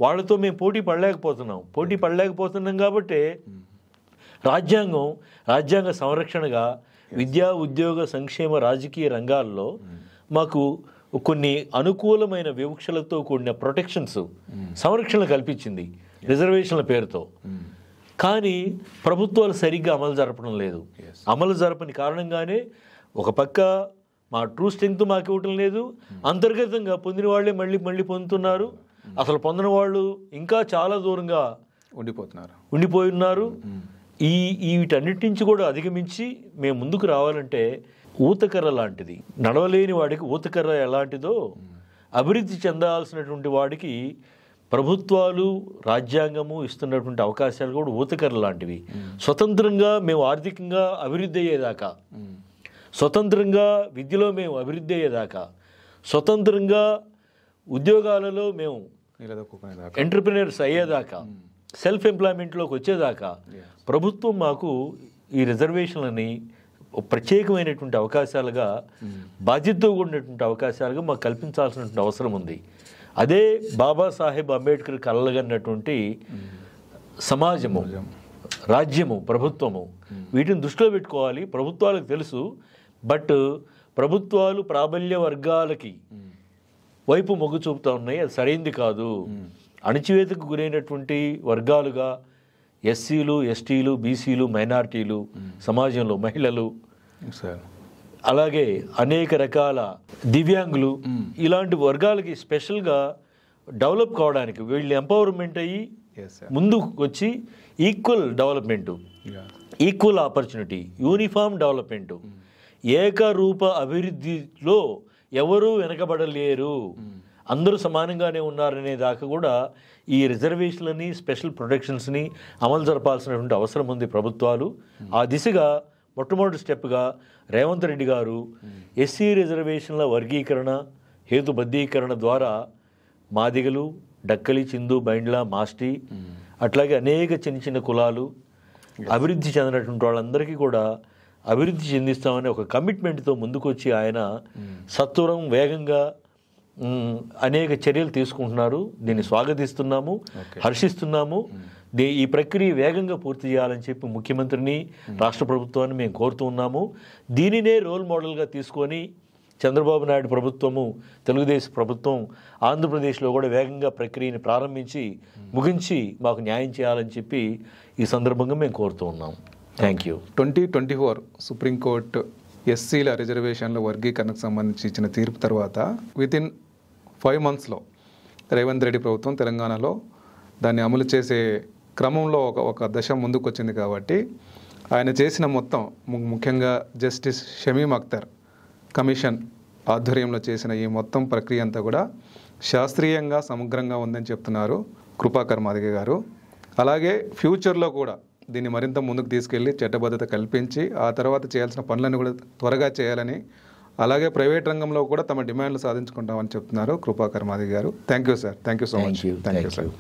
వాళ్ళతో మేము పోటీ పడలేకపోతున్నాం కాబట్టి రాజ్యాంగ సంరక్షణగా విద్యా, ఉద్యోగ, సంక్షేమ, రాజకీయ రంగాల్లో మాకు కొన్ని అనుకూలమైన వివక్షలతో కూడిన ప్రొటెక్షన్స్, సంరక్షణ కల్పించింది రిజర్వేషన్ల పేరుతో. కానీ ప్రభుత్వాలు సరిగ్గా అమలు జరపడం లేదు. అమలు జరపని కారణంగానే ఒక పక్క మా ట్రూ స్ట్రెంగ్త్ మాకు ఇవ్వటం లేదు, అంతర్గతంగా పొందిన వాళ్ళే మళ్ళీ పొందుతున్నారు, అసలు పొందిన వాళ్ళు ఇంకా చాలా దూరంగా ఉండిపోయి ఉన్నారు. వీటన్నిటి నుంచి కూడా అధిగమించి మేము ముందుకు రావాలంటే ఊతకర్ర లాంటిది, నడవలేని వాడికి ఊతకర్ర ఎలాంటిదో అభివృద్ధి చెందాల్సినటువంటి వాడికి ప్రభుత్వాలు, రాజ్యాంగము ఇస్తున్నటువంటి అవకాశాలు కూడా ఊతకర్ర లాంటివి. స్వతంత్రంగా మేము ఆర్థికంగా అభివృద్ధి అయ్యేదాకా, స్వతంత్రంగా విద్యలో మేము అభివృద్ధి అయ్యేదాకా, స్వతంత్రంగా ఉద్యోగాలలో మేము ఎంటర్ప్రినర్స్ అయ్యేదాకా, సెల్ఫ్ ఎంప్లాయ్మెంట్లోకి వచ్చేదాకా ప్రభుత్వం మాకు ఈ రిజర్వేషన్లని ప్రత్యేకమైనటువంటి అవకాశాలుగా, బాధ్యతతో కూడినటువంటి అవకాశాలుగా మాకు కల్పించాల్సినటువంటి అవసరం ఉంది. అదే బాబాసాహెబ్ అంబేద్కర్ కలలుగన్నటువంటి సమాజము, రాజ్యము, ప్రభుత్వము, వీటిని దృష్టిలో పెట్టుకోవాలి. ప్రభుత్వాలకు తెలుసు, బట్ ప్రభుత్వాలు ప్రాబల్య వర్గాలకి వైపు మొగ్గు చూపుతూ ఉన్నాయి. అది సరైంది కాదు. అణచివేతకు గురైనటువంటి వర్గాలుగా ఎస్సీలు, ఎస్టీలు, బీసీలు, మైనారిటీలు, సమాజంలో మహిళలు, అలాగే అనేక రకాల దివ్యాంగులు, ఇలాంటి వర్గాలకి స్పెషల్గా డెవలప్ కావడానికి, వీళ్ళు ఎంపవర్మెంట్ అయ్యి ముందుకు వచ్చి equal development, equal opportunity, uniform development, ఏకరూప అభివృద్ధిలో ఎవరూ వెనకబడలేరు, అందరూ సమానంగానే ఉన్నారనే దాకా కూడా ఈ రిజర్వేషన్లని, స్పెషల్ ప్రొటెక్షన్స్ని అమలు జరపాల్సినటువంటి అవసరం ఉంది ప్రభుత్వాలు. ఆ దిశగా మొట్టమొదటి స్టెప్గా రేవంత్ రెడ్డి గారు ఎస్సీ రిజర్వేషన్ల వర్గీకరణ, హేతుబద్ధీకరణ ద్వారా మాదిగలు, డక్కలి, చిందు, బైండ్ల, మాస్టి, అట్లాగే అనేక చిన్న కులాలు అభివృద్ధి చెందినటువంటి వాళ్ళందరికీ కూడా అభివృద్ధి చెందిస్తామని ఒక కమిట్మెంట్తో ముందుకొచ్చి ఆయన సత్వరం, వేగంగా అనేక చర్యలు తీసుకుంటున్నారు. దీన్ని స్వాగతిస్తున్నాము, హర్షిస్తున్నాము. ఈ ప్రక్రియ వేగంగా పూర్తి చేయాలని చెప్పి ముఖ్యమంత్రిని, రాష్ట్ర ప్రభుత్వాన్ని మేము కోరుతూ ఉన్నాము. దీనినే రోల్ మోడల్గా తీసుకొని చంద్రబాబు నాయుడు ప్రభుత్వము, తెలుగుదేశం ప్రభుత్వం ఆంధ్రప్రదేశ్లో కూడా వేగంగా ప్రక్రియని ప్రారంభించి ముగించి మాకు న్యాయం చేయాలని చెప్పి ఈ సందర్భంగా మేము కోరుతూ ఉన్నాం. Thank you. 2024 సుప్రీంకోర్టు ఎస్సీల రిజర్వేషన్ల వర్గీకరణకు సంబంధించి ఇచ్చిన తీర్పు తర్వాత వితిన్ 5 monthsలో రేవంత్ రెడ్డి ప్రభుత్వం తెలంగాణలో దాన్ని అమలు చేసే క్రమంలో ఒక దశ ముందుకు వచ్చింది. కాబట్టి ఆయన చేసిన మొత్తం, ముఖ్యంగా జస్టిస్ షమీమ్ అఖ్తర్ కమిషన్ ఆధ్వర్యంలో చేసిన ఈ మొత్తం ప్రక్రియ అంతా కూడా శాస్త్రీయంగా, సమగ్రంగా ఉందని చెప్తున్నారు కృపాకర్ మాదిగ గారు. అలాగే ఫ్యూచర్లో కూడా దీన్ని మరింత ముందుకు తీసుకెళ్ళి చట్టబద్ధత కల్పించి ఆ తర్వాత చేయాల్సిన పనులను కూడా త్వరగా చేయాలని, అలాగే ప్రైవేట్ రంగంలో కూడా తమ డిమాండ్లు సాధించుకుంటామని చెప్తున్నారు కృపాకర్ మాదిగ గారు. Thank you sir. Thank you so much. Thank you sir.